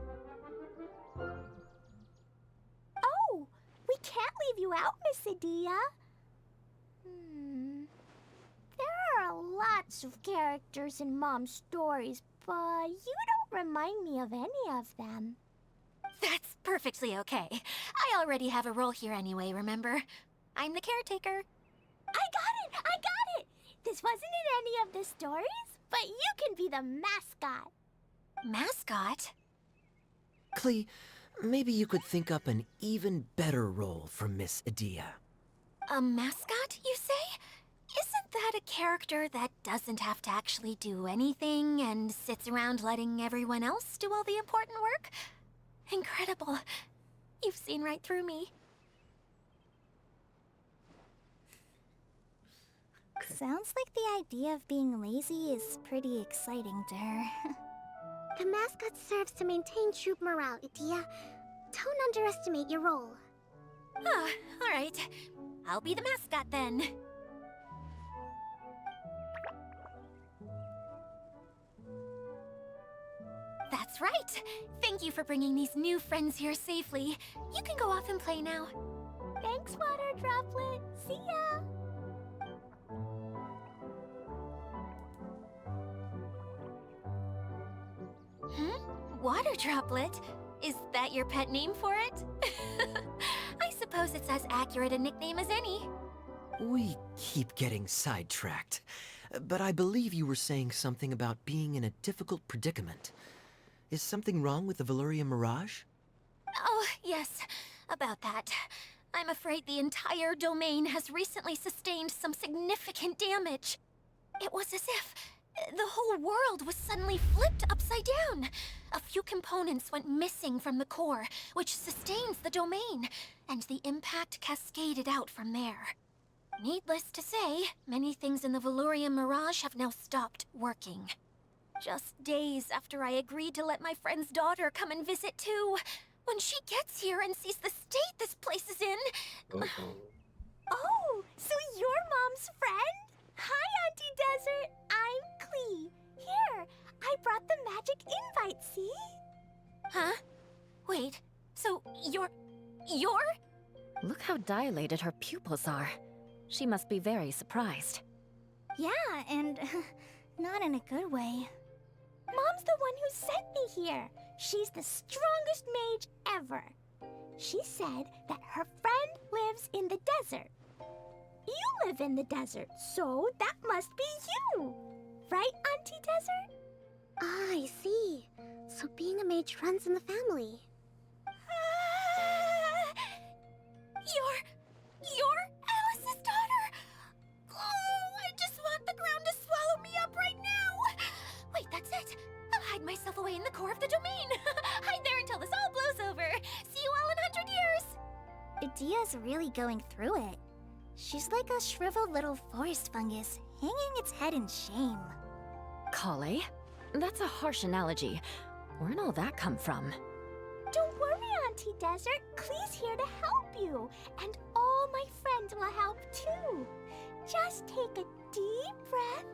Oh, we can't leave you out, Miss Adia. There are lots of characters in Mom's stories, but you don't remind me of any of them. That's perfectly okay. I already have a role here anyway, remember? I'm the caretaker. I got it! This wasn't in any of the stories, but you can be the mascot. Mascot? Klee, maybe you could think up an even better role for Miss Adia. A mascot, you say? Isn't that a character that doesn't have to actually do anything and sits around letting everyone else do all the important work? Incredible. You've seen right through me. Sounds like the idea of being lazy is pretty exciting to her. The mascot serves to maintain troop morale, Adia. Don't underestimate your role. Ah, all right. I'll be the mascot then. That's right. Thank you for bringing these new friends here safely. You can go off and play now. Thanks, Water Droplet. See ya! Water Droplet? Is that your pet name for it? I suppose it's as accurate a nickname as any. We keep getting sidetracked, but I believe you were saying something about being in a difficult predicament. Is something wrong with the Valyria Mirage? Oh, yes, about that. I'm afraid the entire domain has recently sustained some significant damage. It was as if the whole world was suddenly flipped upside down. A few components went missing from the core, which sustains the domain, and the impact cascaded out from there. Needless to say, many things in the Valorian Mirage have now stopped working. Just days after I agreed to let my friend's daughter come and visit too. When she gets here and sees the state this place is in... Uh-oh. Oh, so you're Mom's friend? Hi, Auntie Desert. I'm Klee. Here, I brought the magic invite, see? Huh? Wait, so you're... Look how dilated her pupils are. She must be very surprised. Yeah, and not in a good way. Mom's the one who sent me here. She's the strongest mage ever. She said that her friend lives in the desert. You live in the desert, so that must be you. Right, Auntie Desert? Ah, I see. So being a mage runs in the family. You're Alice's daughter! Oh, I just want the ground to swallow me up right now! Wait, that's it! I'll hide myself away in the core of the domain! Hide there until this all blows over! See you all in 100 years! Idia's really going through it. She's like a shriveled little forest fungus, hanging its head in shame. Kale? That's a harsh analogy. Where'd all that come from? Don't worry, Auntie Desert. Klee's here to help you. And all my friends will help too. Just take a deep breath,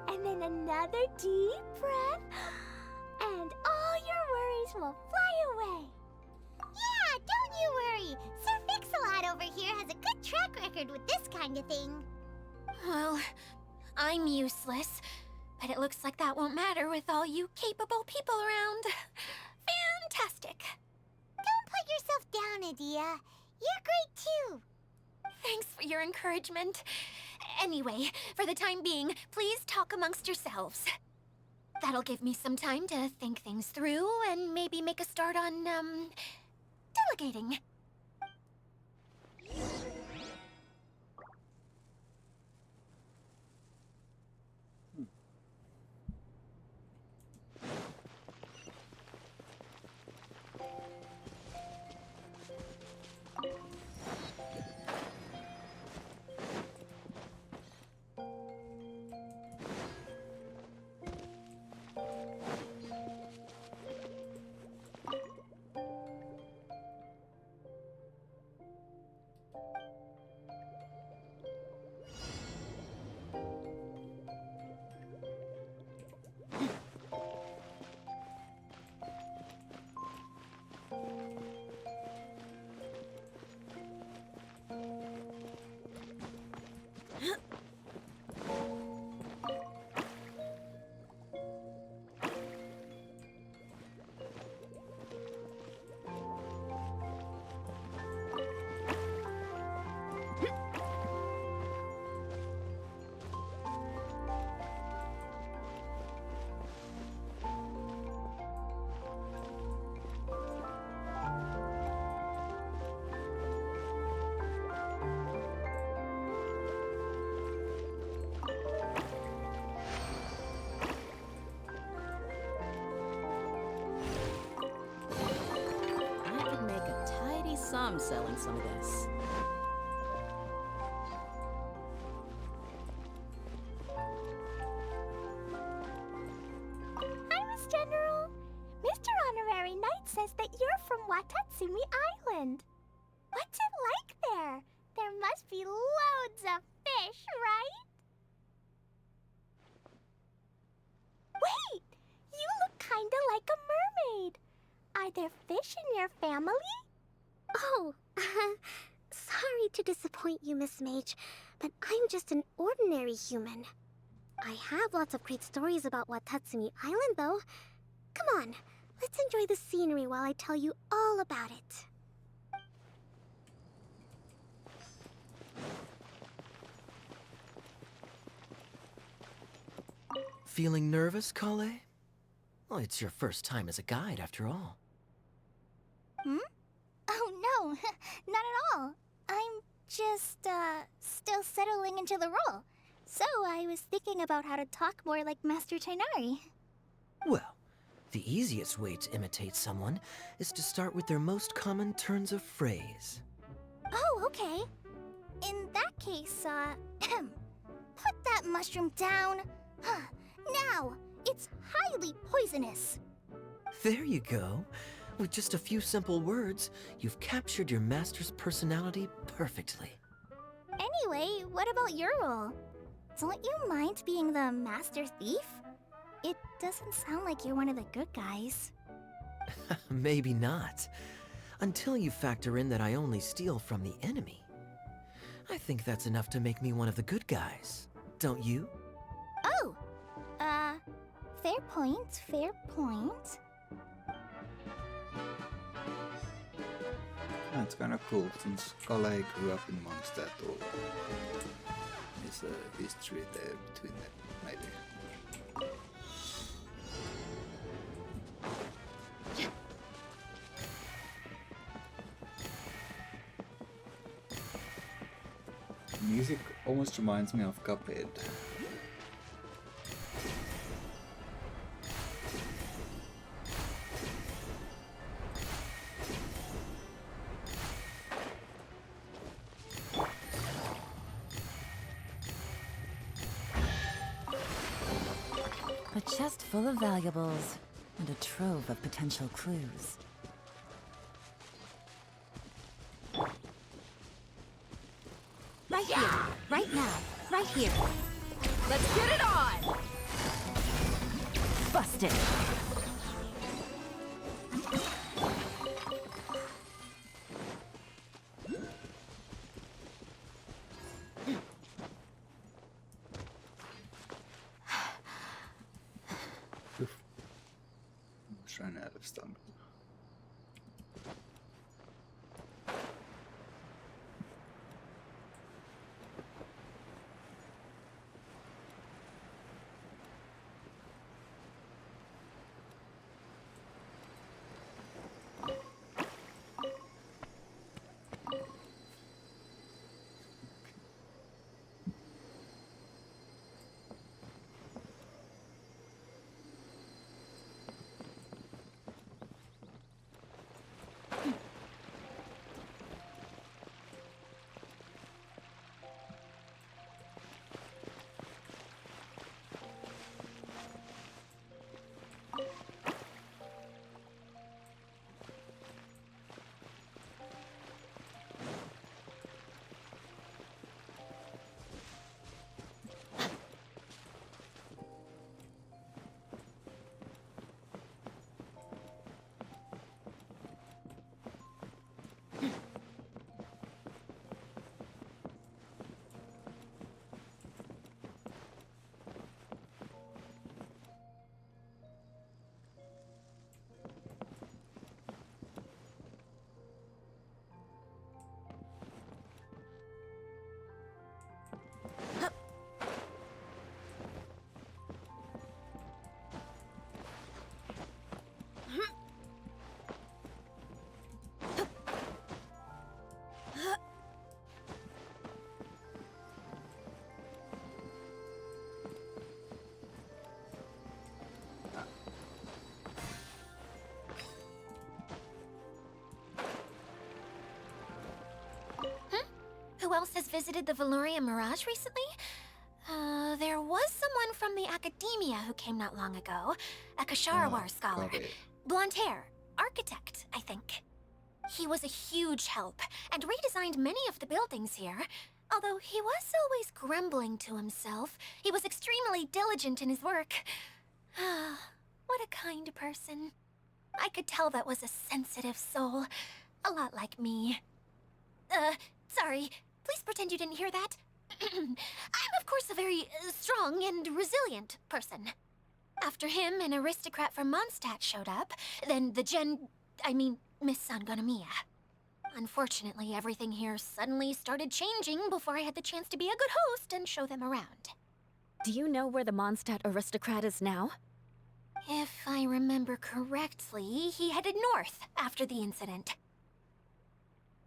and then another deep breath, and all your worries will fly away. Yeah, don't you worry. Sir Fix-a-Lot over here has a good track record with this kind of thing. Well, I'm useless, but it looks like that won't matter with all you capable people around. Fantastic. Don't put yourself down, Idia. You're great too. Thanks for your encouragement. Anyway, for the time being, please talk amongst yourselves. That'll give me some time to think things through and maybe make a start on, delegating. I could make a tidy sum selling some of this. Hi, Miss General. Mr. Honorary Knight says that you're from Watatsumi Island. What's it like there? There must be loads of fish, right? Wait! You look kinda like a mermaid. Are there fish in your family? Oh, sorry to disappoint you, Miss Mage, but I'm just an ordinary human. I have lots of great stories about Watatsumi Island, though. Come on, let's enjoy the scenery while I tell you all about it. Feeling nervous, Kale? Well, it's your first time as a guide, after all. Oh no, not at all. I'm just, still settling into the role. So I was thinking about how to talk more like Master Tighnari. Well, the easiest way to imitate someone is to start with their most common turns of phrase. Oh, okay. In that case, put that mushroom down. Now, it's highly poisonous. There you go. With just a few simple words, you've captured your master's personality perfectly. Anyway, what about your role? Don't you mind being the master thief? It doesn't sound like you're one of the good guys. Maybe not. Until you factor in that I only steal from the enemy. I think that's enough to make me one of the good guys. Don't you? Oh! Fair point, fair point. That's kind of cool, since Kale grew up in Mondstadt, or there's a history there between them, maybe. The music almost reminds me of Cuphead. A chest full of valuables and a trove of potential clues. Right here, right now, right here. Let's get it on! Busted! I'm run out of stamina. Who else has visited the Valoria Mirage recently? There was someone from the academia who came not long ago. A Kasharawar scholar. Blonde hair. Architect, I think. He was a huge help, and redesigned many of the buildings here. Although he was always grumbling to himself, he was extremely diligent in his work. What a kind person. I could tell that was a sensitive soul. A lot like me. Sorry. Please pretend you didn't hear that. I'm, of course, a very strong and resilient person. After him, an aristocrat from Mondstadt showed up, then Miss Sangonomiya. Unfortunately, everything here suddenly started changing before I had the chance to be a good host and show them around. Do you know where the Mondstadt aristocrat is now? If I remember correctly, he headed north after the incident.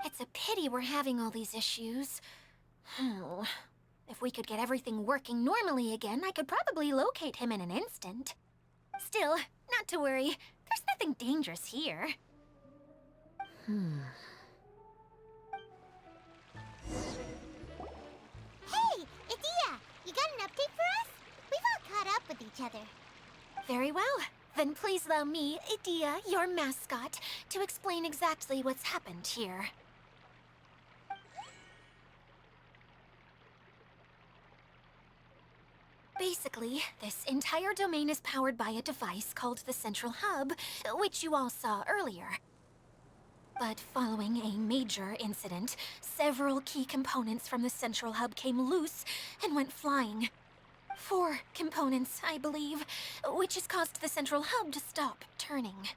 It's a pity we're having all these issues. If we could get everything working normally again, I could probably locate him in an instant. Still, not to worry. There's nothing dangerous here. with each other. Very well. Then please allow me, Idia, your mascot, to explain exactly what's happened here. Basically, this entire domain is powered by a device called the Central Hub, which you all saw earlier. But following a major incident, several key components from the Central Hub came loose and went flying. 4 components, I believe, which has caused the Central Hub to stop turning.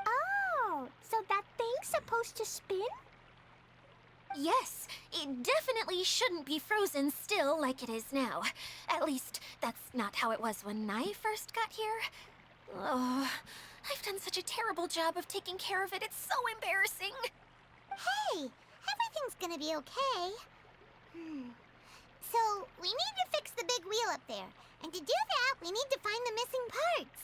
Oh, so that thing's supposed to spin? Yes, it definitely shouldn't be frozen still like it is now. At least, that's not how it was when I first got here. Oh, I've done such a terrible job of taking care of it, it's so embarrassing. Hey, everything's gonna be okay. So, we need to fix the big wheel up there. And to do that, we need to find the missing parts.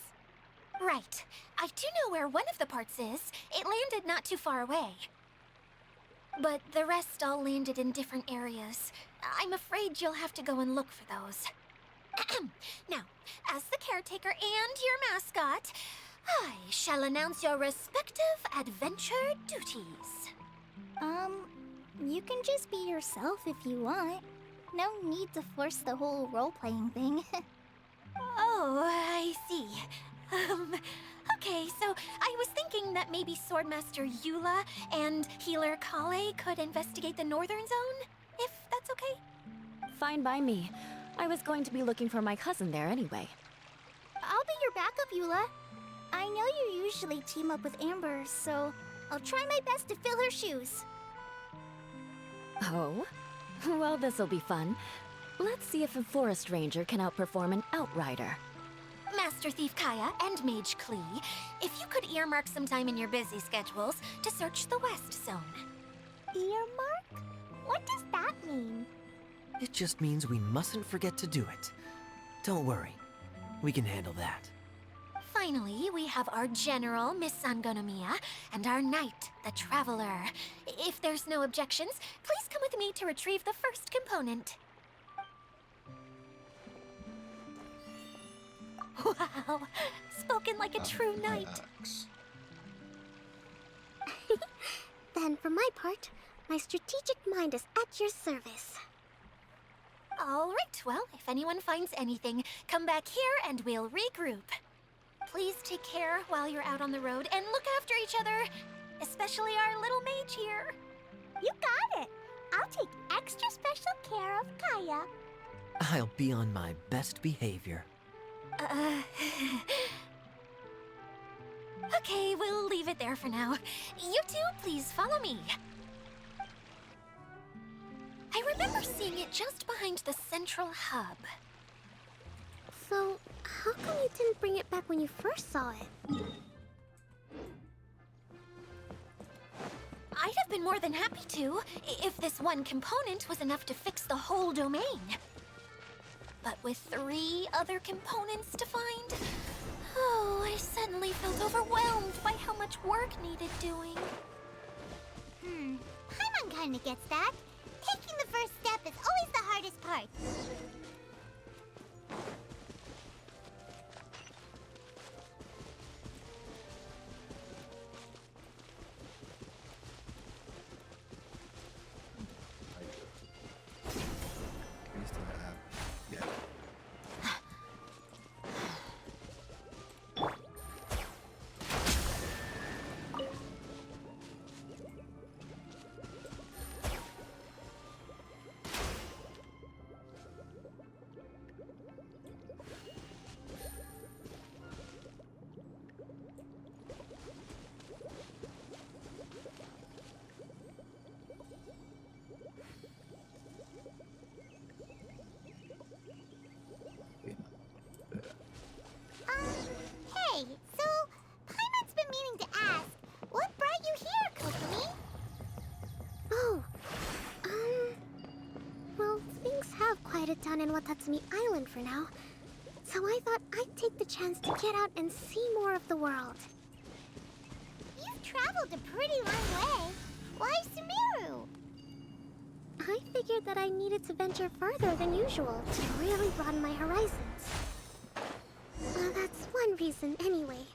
Right. I do know where one of the parts is. It landed not too far away. But the rest all landed in different areas. I'm afraid you'll have to go and look for those. Now, as the caretaker and your mascot, I shall announce your respective adventure duties. You can just be yourself if you want. No need to force the whole role-playing thing. Oh, I see. Okay, so I was thinking that maybe Swordmaster Eula and Healer Kale could investigate the Northern Zone, if that's okay? Fine by me. I was going to be looking for my cousin there anyway. I'll be your backup, Eula. I know you usually team up with Amber, so I'll try my best to fill her shoes. Oh? Well, this'll be fun. Let's see if a forest ranger can outperform an outrider. Master Thief Kaya and Mage Klee, if you could earmark some time in your busy schedules to search the West Zone. Earmark? What does that mean? It just means we mustn't forget to do it. Don't worry. We can handle that. Finally, we have our General, Miss Sangonomiya, and our Knight, the Traveler. If there's no objections, please come with me to retrieve the first component. Wow, spoken like a true knight. Then, for my part, my strategic mind is at your service. All right, well, if anyone finds anything, come back here and we'll regroup. Please take care while you're out on the road and look after each other, especially our little mage here. You got it. I'll take extra special care of Kaya. I'll be on my best behavior. Okay, we'll leave it there for now. You two, please follow me. I remember seeing it just behind the Central Hub. So, how come you didn't bring it back when you first saw it? I'd have been more than happy to, if this one component was enough to fix the whole domain. But with 3 other components to find, oh, I suddenly felt overwhelmed by how much work needed doing. Paimon kinda gets that. Taking the first step is always the hardest part. Hey, so Paimon's been meaning to ask, what brought you here, Kokomi? Oh, well, things have quieted down in Watatsumi Island for now. So I thought I'd take the chance to get out and see more of the world. You've traveled a pretty long way. Why Sumeru? I figured that I needed to venture further than usual to really broaden my horizons. Well, that's one reason anyway.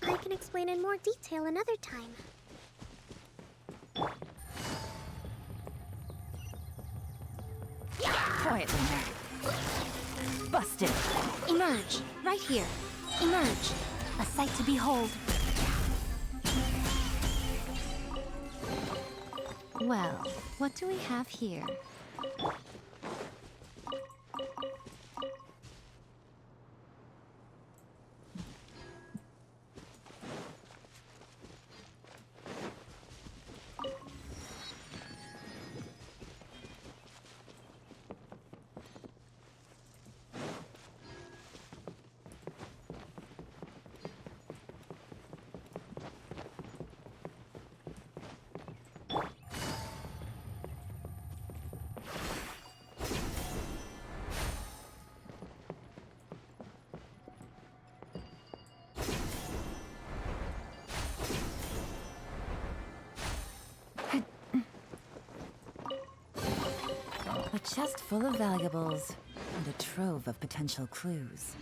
I can explain in more detail another time. Quietly now. Busted. Emerge. Right here. Emerge. A sight to behold. Well, what do we have here? A chest full of valuables and a trove of potential clues.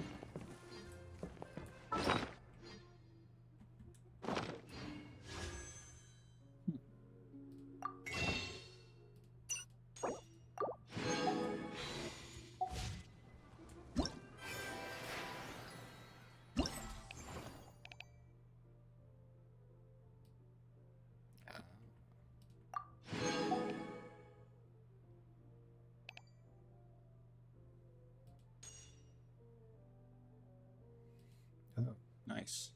Oh, nice.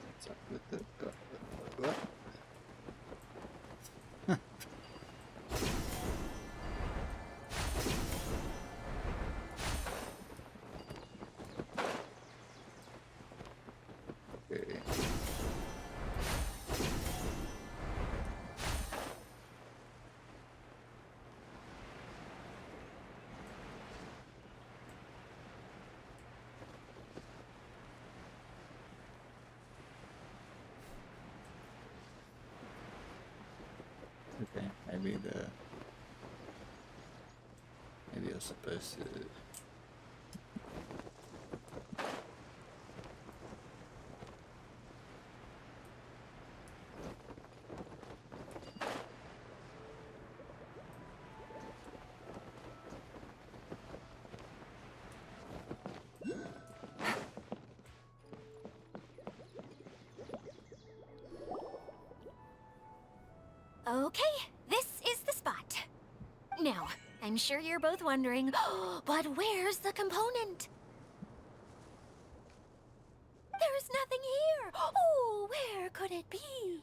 What's up with the what? Okay. Okay, maybe you're supposed to. Okay, this is the spot. Now, I'm sure you're both wondering, but where's the component? There's nothing here. Oh, where could it be?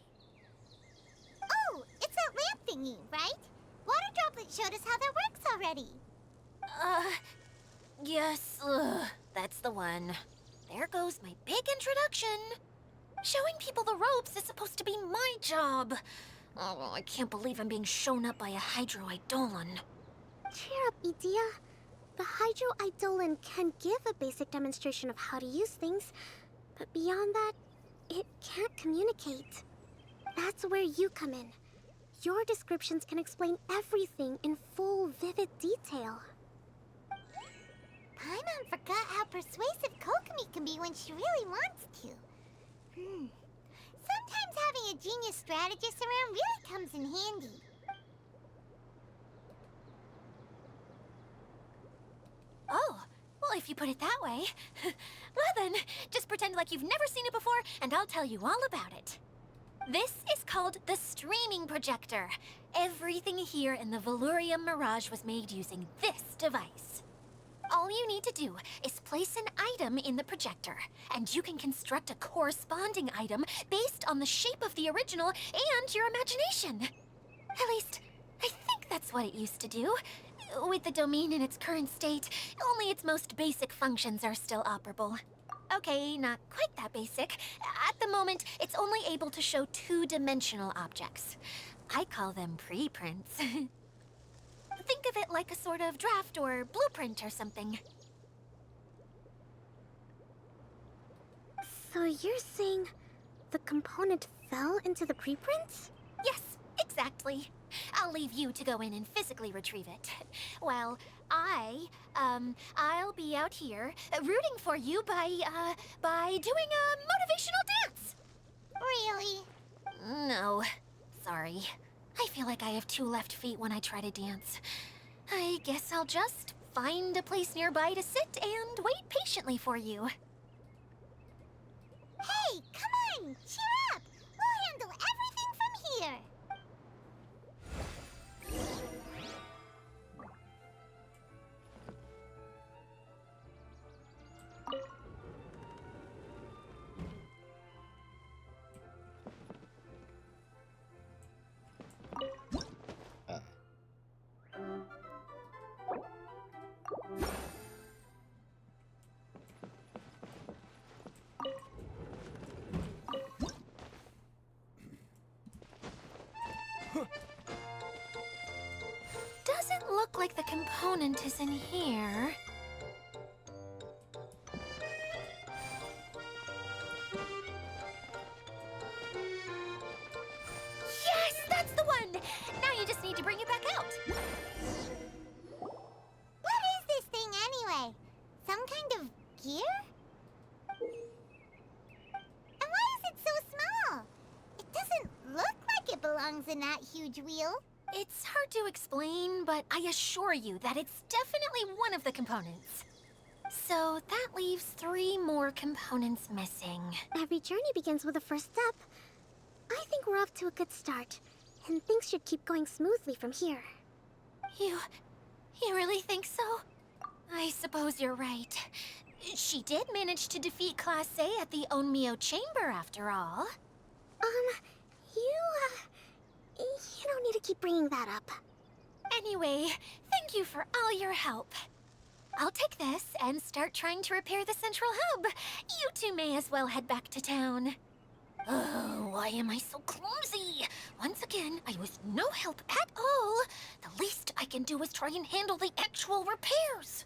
Oh, it's that lamp thingy, right? Water Droplet showed us how that works already. Yes, that's the one. There goes my big introduction. Showing people the ropes is supposed to be my job. Oh, I can't believe I'm being shown up by a Hydro Eidolon. Cheer up, Edea. The Hydro Eidolon can give a basic demonstration of how to use things, but beyond that, it can't communicate. That's where you come in. Your descriptions can explain everything in full, vivid detail. Paimon forgot how persuasive Kokomi can be when she really wants to. Sometimes having a genius strategist around really comes in handy. Oh, well, if you put it that way. Well then, just pretend like you've never seen it before, and I'll tell you all about it. This is called the streaming projector. Everything here in the Valurium Mirage was made using this device. All you need to do is place an item in the projector, and you can construct a corresponding item based on the shape of the original and your imagination. At least, I think that's what it used to do. With the domain in its current state, only its most basic functions are still operable. Okay, not quite that basic. At the moment, it's only able to show two-dimensional objects. I call them preprints. Think of it like a sort of draft or blueprint or something. So you're saying the component fell into the preprints? Yes, exactly. I'll leave you to go in and physically retrieve it. Well, I'll be out here rooting for you by doing a motivational dance. Really? No, sorry. I feel like I have two left feet when I try to dance. I guess I'll just find a place nearby to sit and wait patiently for you. Hey, come on! Cheer up! We'll handle everything from here! Doesn't look like the component is in here. Yes, that's the one! Now you just need to bring it back out. What is this thing anyway? Some kind of gear? And why is it so small? It doesn't look like it belongs in that huge wheel. It's hard to explain, but I assure you that it's definitely one of the components. So that leaves 3 more components missing. Every journey begins with a first step. I think we're off to a good start, and things should keep going smoothly from here. You really think so? I suppose you're right. She did manage to defeat Class A at the Onmyo Chamber after all. You don't need to keep bringing that up. Anyway, thank you for all your help. I'll take this and start trying to repair the central hub. You two may as well head back to town. Oh, why am I so clumsy? Once again, I was no help at all. The least I can do is try and handle the actual repairs.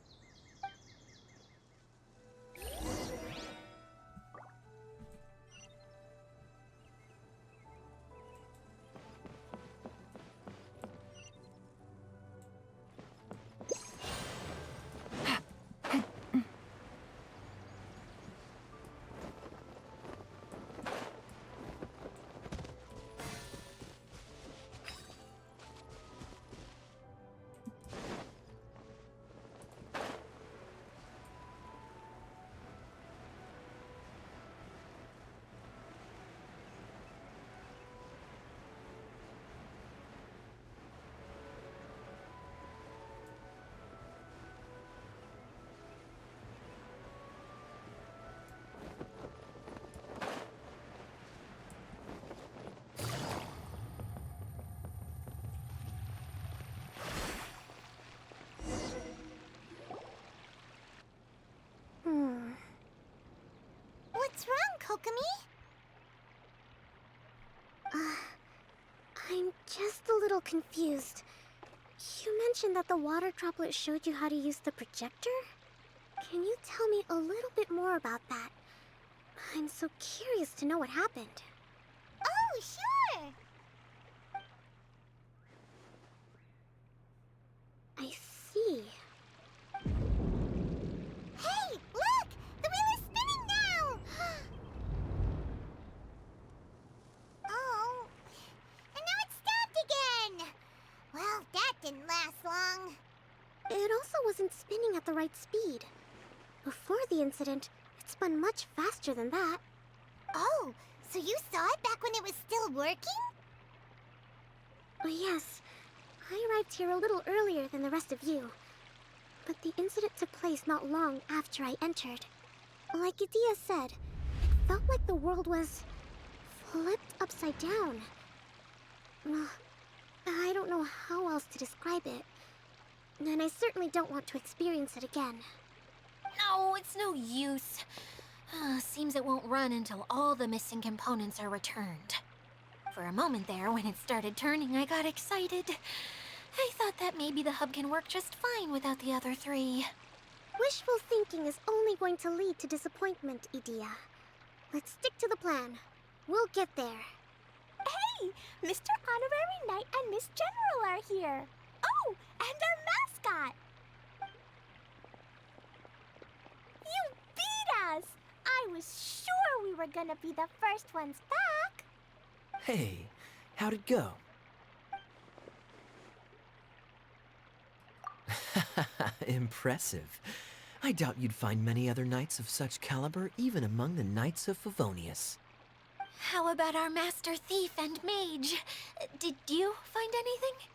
What's wrong, Kokomi? I'm just a little confused. You mentioned that the water droplet showed you how to use the projector? Can you tell me a little bit more about that? I'm so curious to know what happened. Oh, sure! I see. Hey, look! The wheel is spinning now! Oh, and now it's stopped again! Well, that didn't last long. It also wasn't spinning at the right speed. Before the incident, it spun much faster than that. Oh, so you saw it back when it was still working? Oh, yes. I arrived here a little earlier than the rest of you. But the incident took place not long after I entered. Like Idia said, it felt like the world was flipped upside down. I don't know how else to describe it. And I certainly don't want to experience it again. No, it's no use. Seems it won't run until all the missing components are returned. For a moment there, when it started turning, I got excited. I thought that maybe the hub can work just fine without the other three. Wishful thinking is only going to lead to disappointment, Idia. Let's stick to the plan. We'll get there. Hey, Mr. Honorary Knight and Miss General are here. Oh, and our mascot. You beat us! I was sure we were gonna be the first ones back. Hey, how'd it go? Impressive. I doubt you'd find many other knights of such caliber even among the Knights of Favonius. How about our master thief and mage? Did you find anything?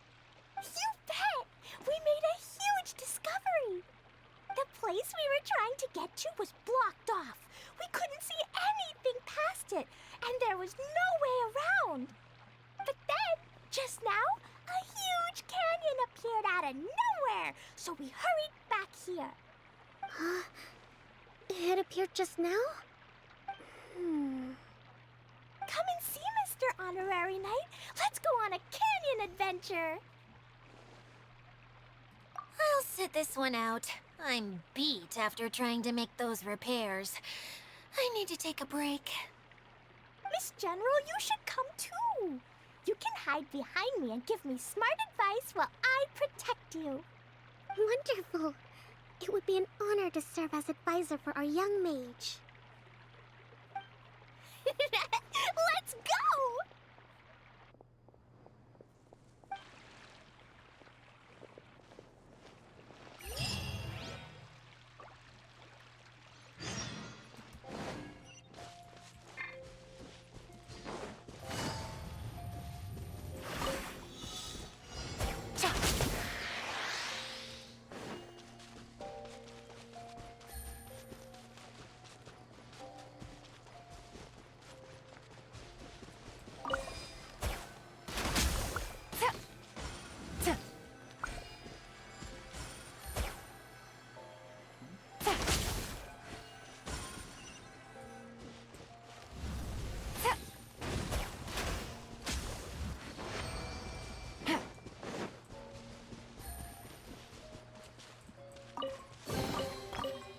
You bet! We made a huge discovery. The place we were trying to get to was blocked off. We couldn't see anything past it, and there was no way around. But then, just now, a huge canyon appeared out of nowhere, so we hurried back here. Huh? It appeared just now? Come and see, Mr. Honorary Knight. Let's go on a canyon adventure. I'll sit this one out. I'm beat after trying to make those repairs. I need to take a break. Miss General, you should come too. You can hide behind me and give me smart advice while I protect you. Wonderful. It would be an honor to serve as advisor for our young mage. Let's go!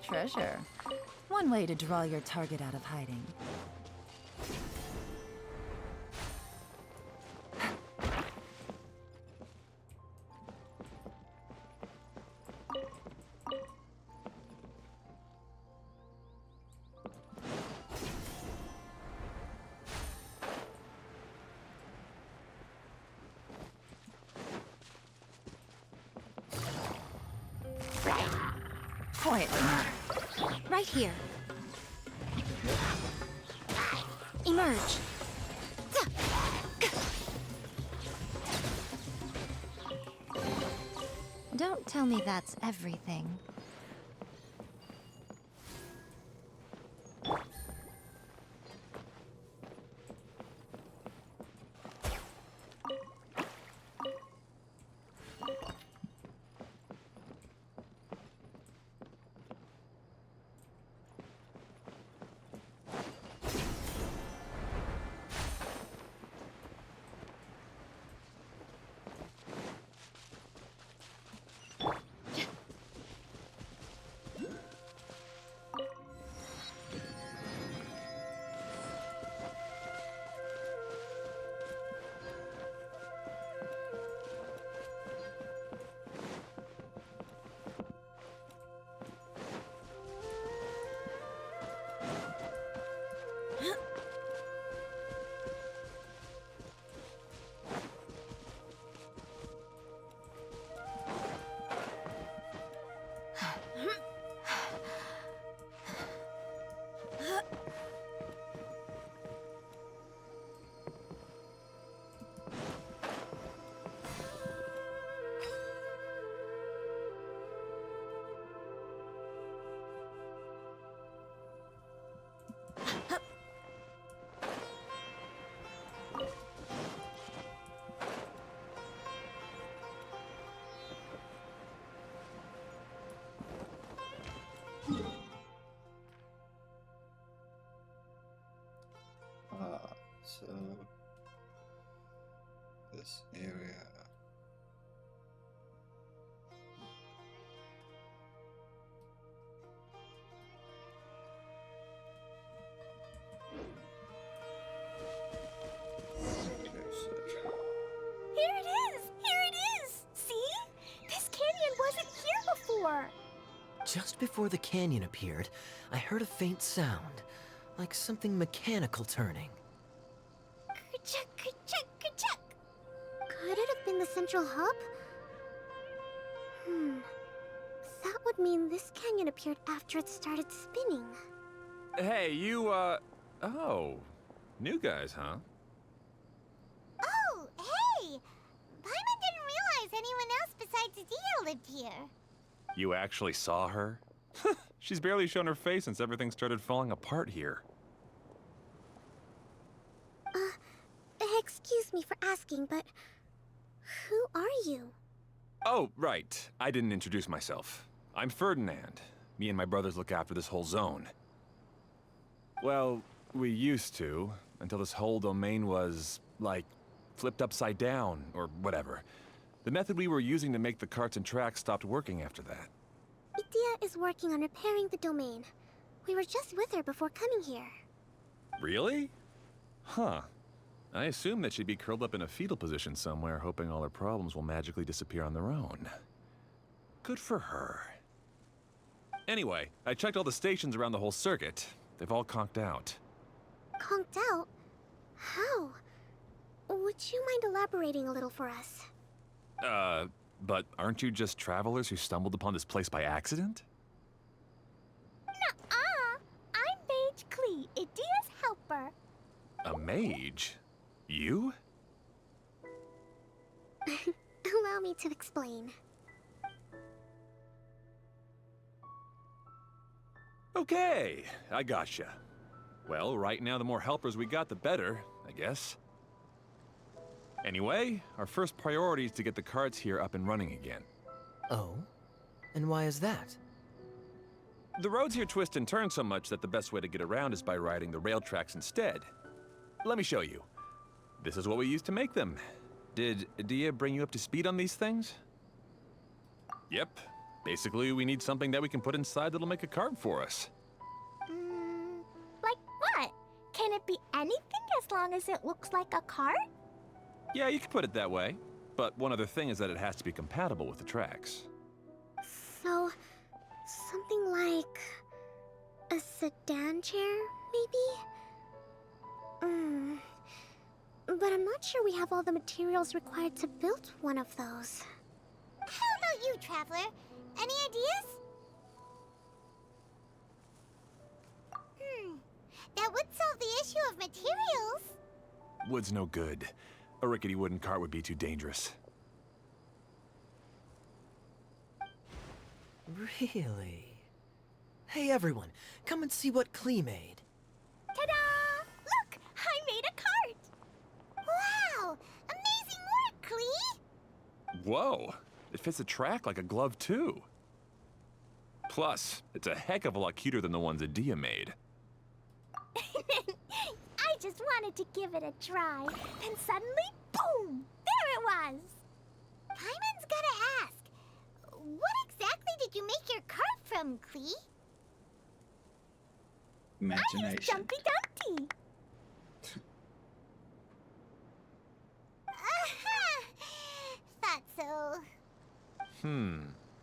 Treasure. One way to draw your target out of hiding. Quietly now. Right here. Emerge. Don't tell me that's everything. this area. Here it is! Here it is! See? This canyon wasn't here before! Just before the canyon appeared, I heard a faint sound, like something mechanical turning. Ka-chuck, ka-chuck, ka-chuck! Could it have been the central hub? That would mean this canyon appeared after it started spinning. Hey, you, oh. New guys, huh? Oh, hey! Paimon didn't realize anyone else besides Adia lived here. You actually saw her? She's barely shown her face since everything started falling apart here. Excuse me for asking, but who are you? Oh, right. I didn't introduce myself. I'm Ferdinand. Me and my brothers look after this whole zone. Well, we used to, until this whole domain was, like, flipped upside down, or whatever. The method we were using to make the carts and tracks stopped working after that. Idia is working on repairing the domain. We were just with her before coming here. Really? Huh. I assume that she'd be curled up in a fetal position somewhere, hoping all her problems will magically disappear on their own. Good for her. Anyway, I checked all the stations around the whole circuit. They've all conked out. Conked out? How? Would you mind elaborating a little for us? But aren't you just travelers who stumbled upon this place by accident? Nuh-uh! I'm Mage Klee, Idia's helper. A mage? You? Allow me to explain. Okay, I gotcha. Well, right now the more helpers we got, the better, I guess. Anyway, our first priority is to get the carts here up and running again. Oh? And why is that? The roads here twist and turn so much that the best way to get around is by riding the rail tracks instead. Let me show you. This is what we used to make them. Did Adia bring you up to speed on these things? Yep. Basically, we need something that we can put inside that'll make a cart for us. Like what? Can it be anything as long as it looks like a cart? Yeah, you could put it that way. But one other thing is that it has to be compatible with the tracks. So, something like a sedan chair, maybe? But I'm not sure we have all the materials required to build one of those. How about you, Traveler? Any ideas? That would solve the issue of materials. Wood's no good. A rickety wooden cart would be too dangerous. Really? Hey everyone, come and see what Klee made. Ta-da! Look! I made a cart! Wow! Amazing work, Klee! Whoa! It fits the track like a glove, too. Plus, it's a heck of a lot cuter than the ones Adia made. I just wanted to give it a try. Then suddenly, boom! There it was! Paimon's gotta ask, what exactly did you make your cart from, Klee? I Imagination. used Jumpy Dumpty. Thought so.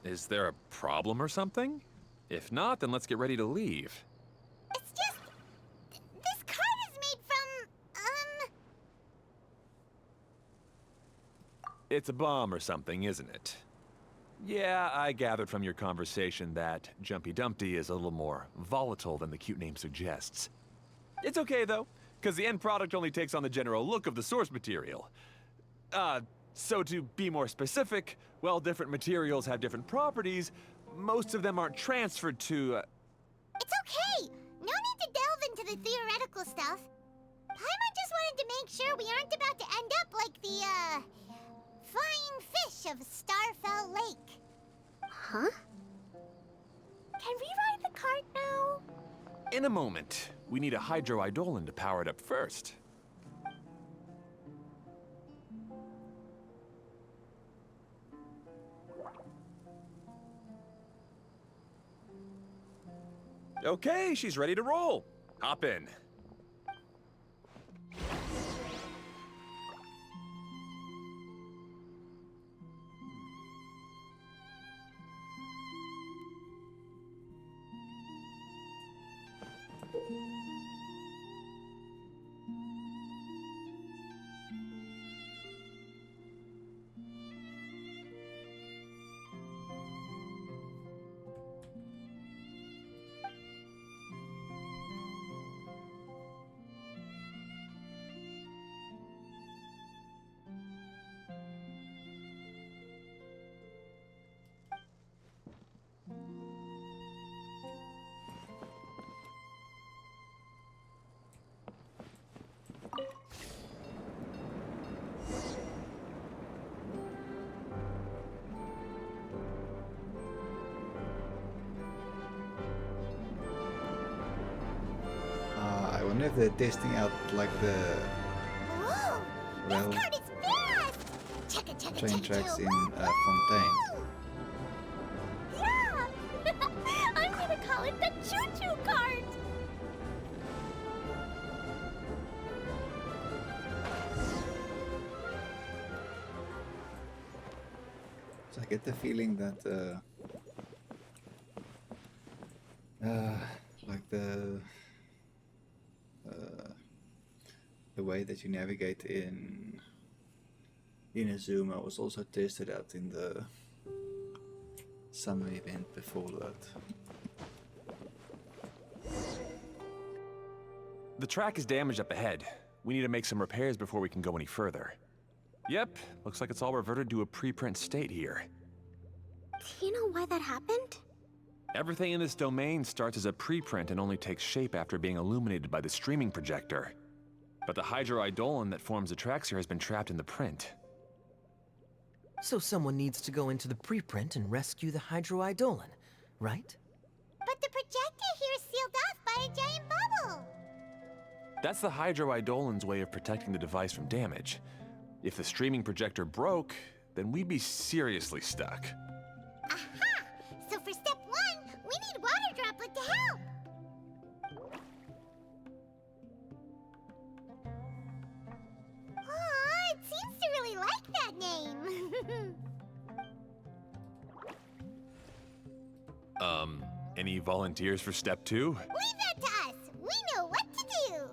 Is there a problem or something? If not, then let's get ready to leave. It's just... this cart is made from, It's a bomb or something, isn't it? Yeah, I gathered from your conversation that Jumpy Dumpty is a little more volatile than the cute name suggests. It's okay, though, because the end product only takes on the general look of the source material. So to be more specific, while different materials have different properties, most of them aren't transferred to, It's okay! No need to delve into the theoretical stuff. Paimon just wanted to make sure we aren't about to end up like the, flying fish of Starfell Lake. Huh? Can we ride the cart now? In a moment. We need a hydroidolin to power it up first. Okay, she's ready to roll. Hop in. I wonder if they're testing out like the Whoa! rail This cart is fast! Chugga, chugga, train chugga, tracks in chugga. Fontaine. Yeah! I'm gonna call it the choo-choo cart! So I get the feeling that like the way that you navigate in Inazuma was also tested out in the summer event before that. The track is damaged up ahead. We need to make some repairs before we can go any further. Yep, looks like it's all reverted to a preprint state here. Do you know why that happened? Everything in this domain starts as a preprint and only takes shape after being illuminated by the streaming projector. But the hydroidolin that forms the tracks here has been trapped in the print. So someone needs to go into the preprint and rescue the hydroidolin, right? But the projector here is sealed off by a giant bubble! That's the hydroidolin's way of protecting the device from damage. If the streaming projector broke, then we'd be seriously stuck. Aha! So for step 1, we need water droplet to help! Aw, it seems to really like that name! Any volunteers for step 2? Leave that to us! We know what to do!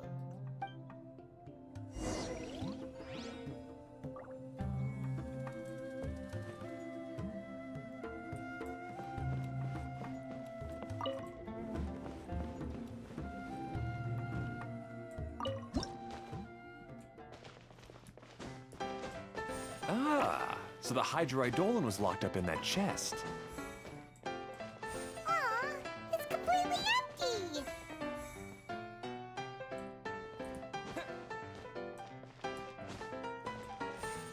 Ah, so the hydroidolin was locked up in that chest. Aw, it's completely empty!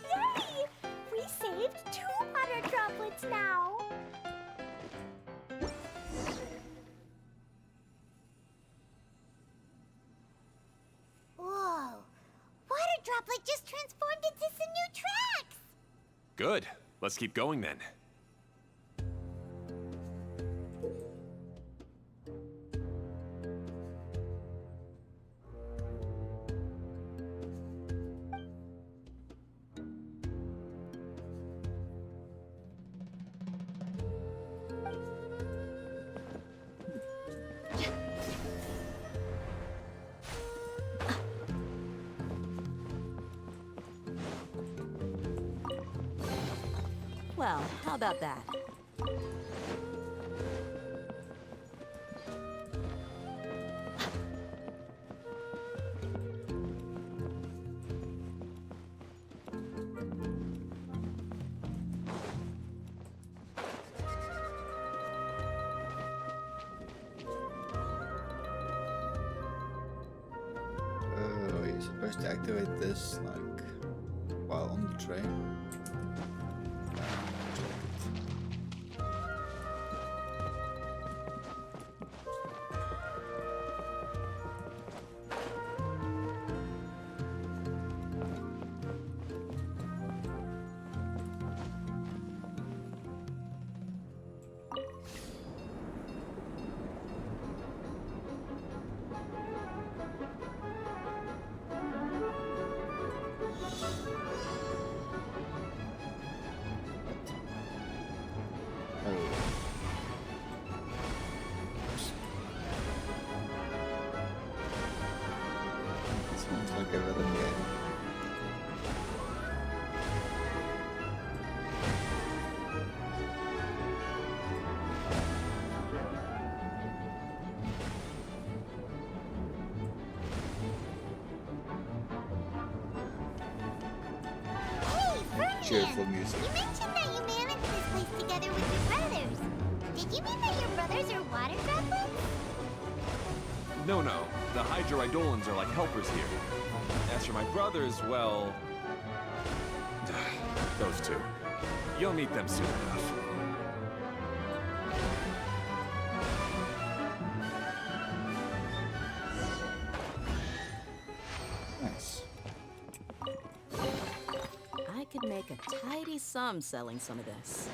Yay! We saved 2 water droplets now! Whoa! Water droplet just transformed into some new tracks! Good. Let's keep going then. Well, how about that? Oh, you're supposed to activate this like while on the train. cheerful music. You mentioned that you managed this place together with your brothers. Did you mean that your brothers are water droplets? No, the Hydroidolans are like helpers here. As for my brothers, well... those two. You'll meet them soon enough. Nice. I could make a tidy sum selling some of this.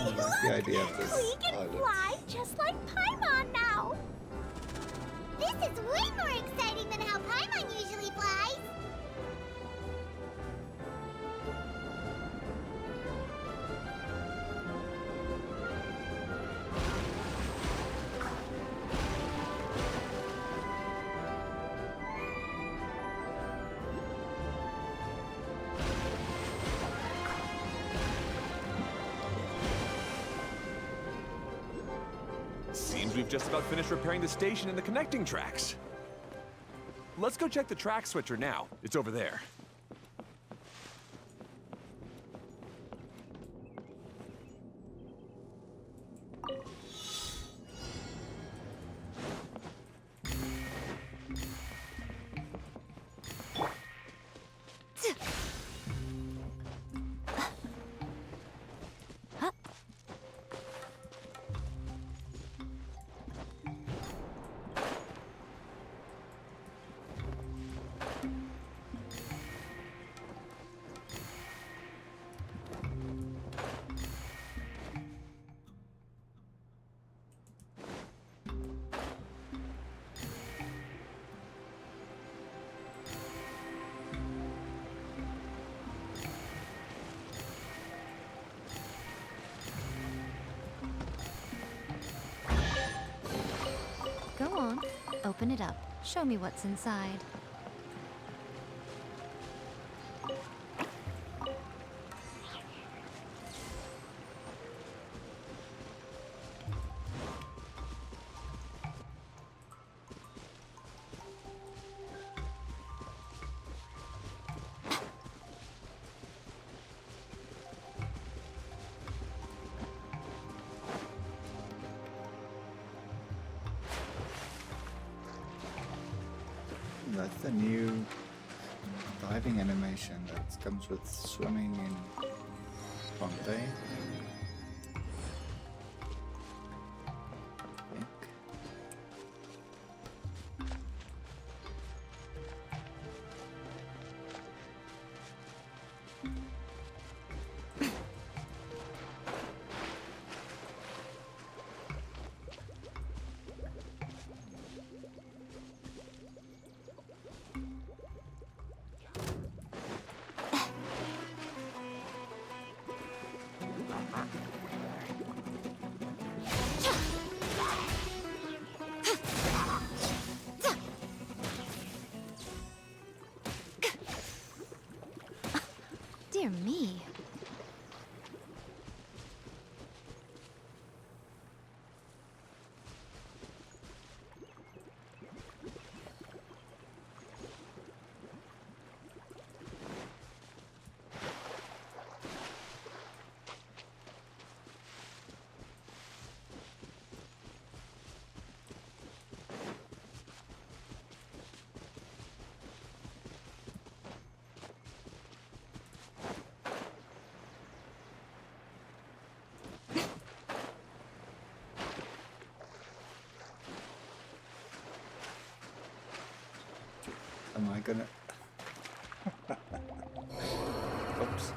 I like the idea of this We can island. fly just like Paimon now. This is way more exciting than how Paimon usually flies. Seems we've just about finished repairing the station and the connecting tracks. Let's go check the track switcher now. It's over there. Go on, open it up. Show me what's inside. That's the new diving animation that comes with swimming in Pompeii. I think. Dear me. Am I gonna... Oops.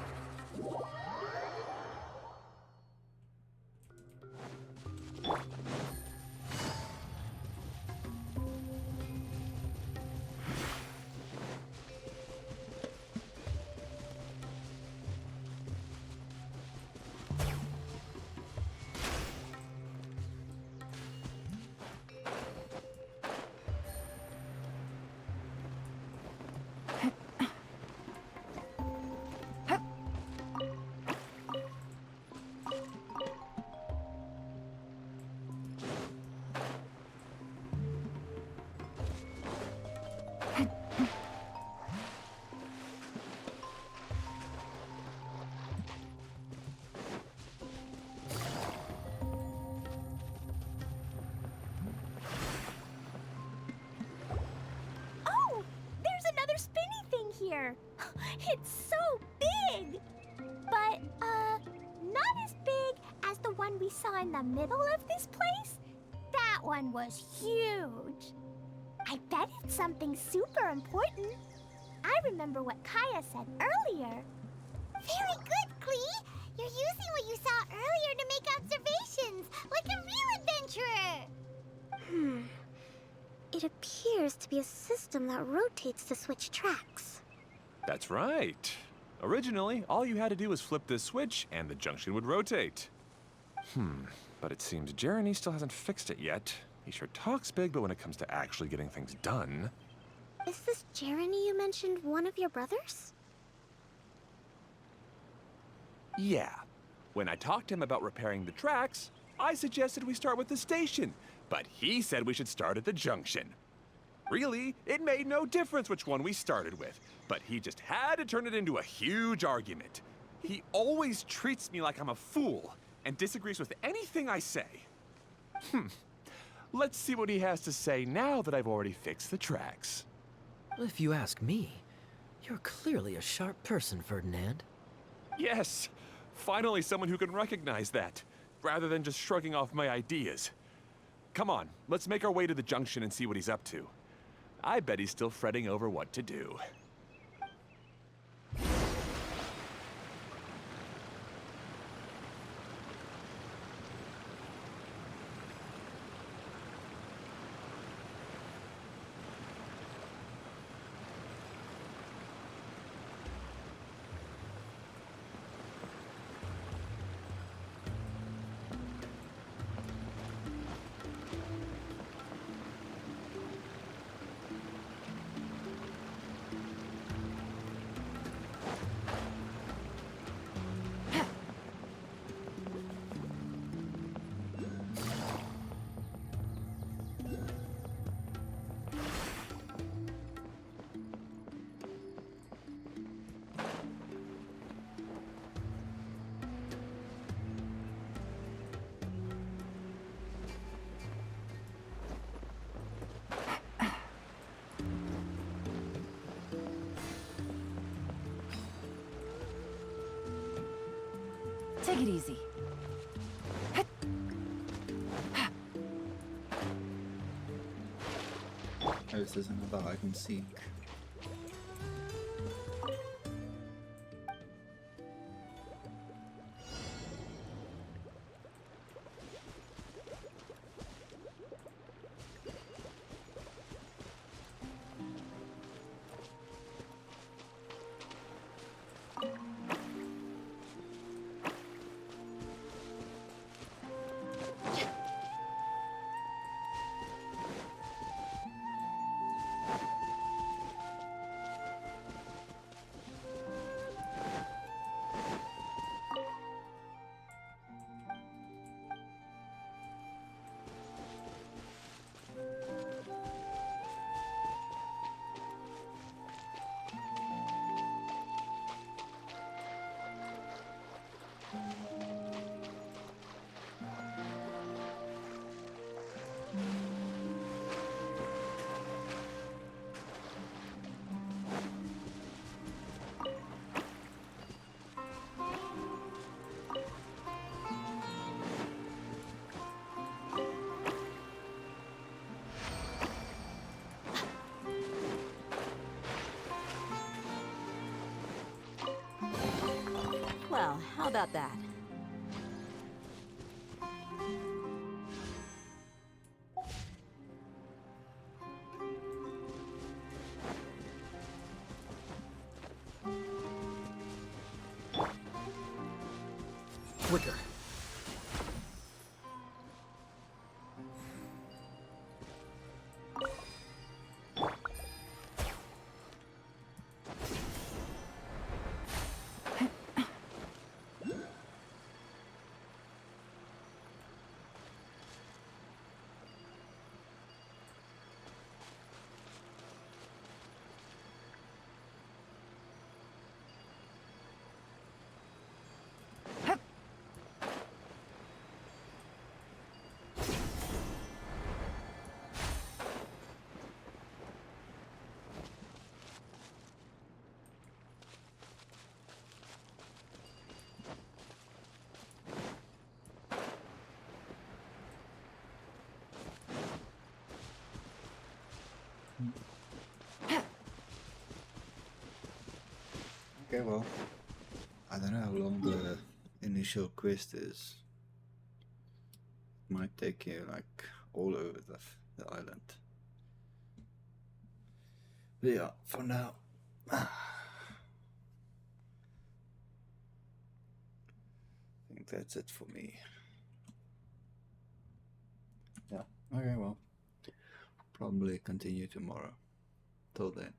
Oh, there's another spinny thing here. It's so big. But, not as big as the one we saw in the middle of this place. That one was huge. I bet it's something super important. I remember what Kaya said earlier. Very good, Klee! You're using what you saw earlier to make observations, like a real adventurer! It appears to be a system that rotates to switch tracks. That's right. Originally, all you had to do was flip this switch and the junction would rotate. But it seems Jeremy still hasn't fixed it yet. He sure talks big, but when it comes to actually getting things done... Is this Jeremy you mentioned one of your brothers? Yeah. When I talked to him about repairing the tracks, I suggested we start with the station, but he said we should start at the junction. Really, it made no difference which one we started with, but he just had to turn it into a huge argument. He always treats me like I'm a fool and disagrees with anything I say. Let's see what he has to say now that I've already fixed the tracks. If you ask me, you're clearly a sharp person, Ferdinand. Yes, finally someone who can recognize that, rather than just shrugging off my ideas. Come on, let's make our way to the junction and see what he's up to. I bet he's still fretting over what to do. Take it easy. This is another hide and seek. How about that? Quicker. Okay, well, I don't know how long the initial quest is. It might take you like all over the island. But yeah, for now. I think that's it for me. Yeah, okay, well, probably continue tomorrow. Till then.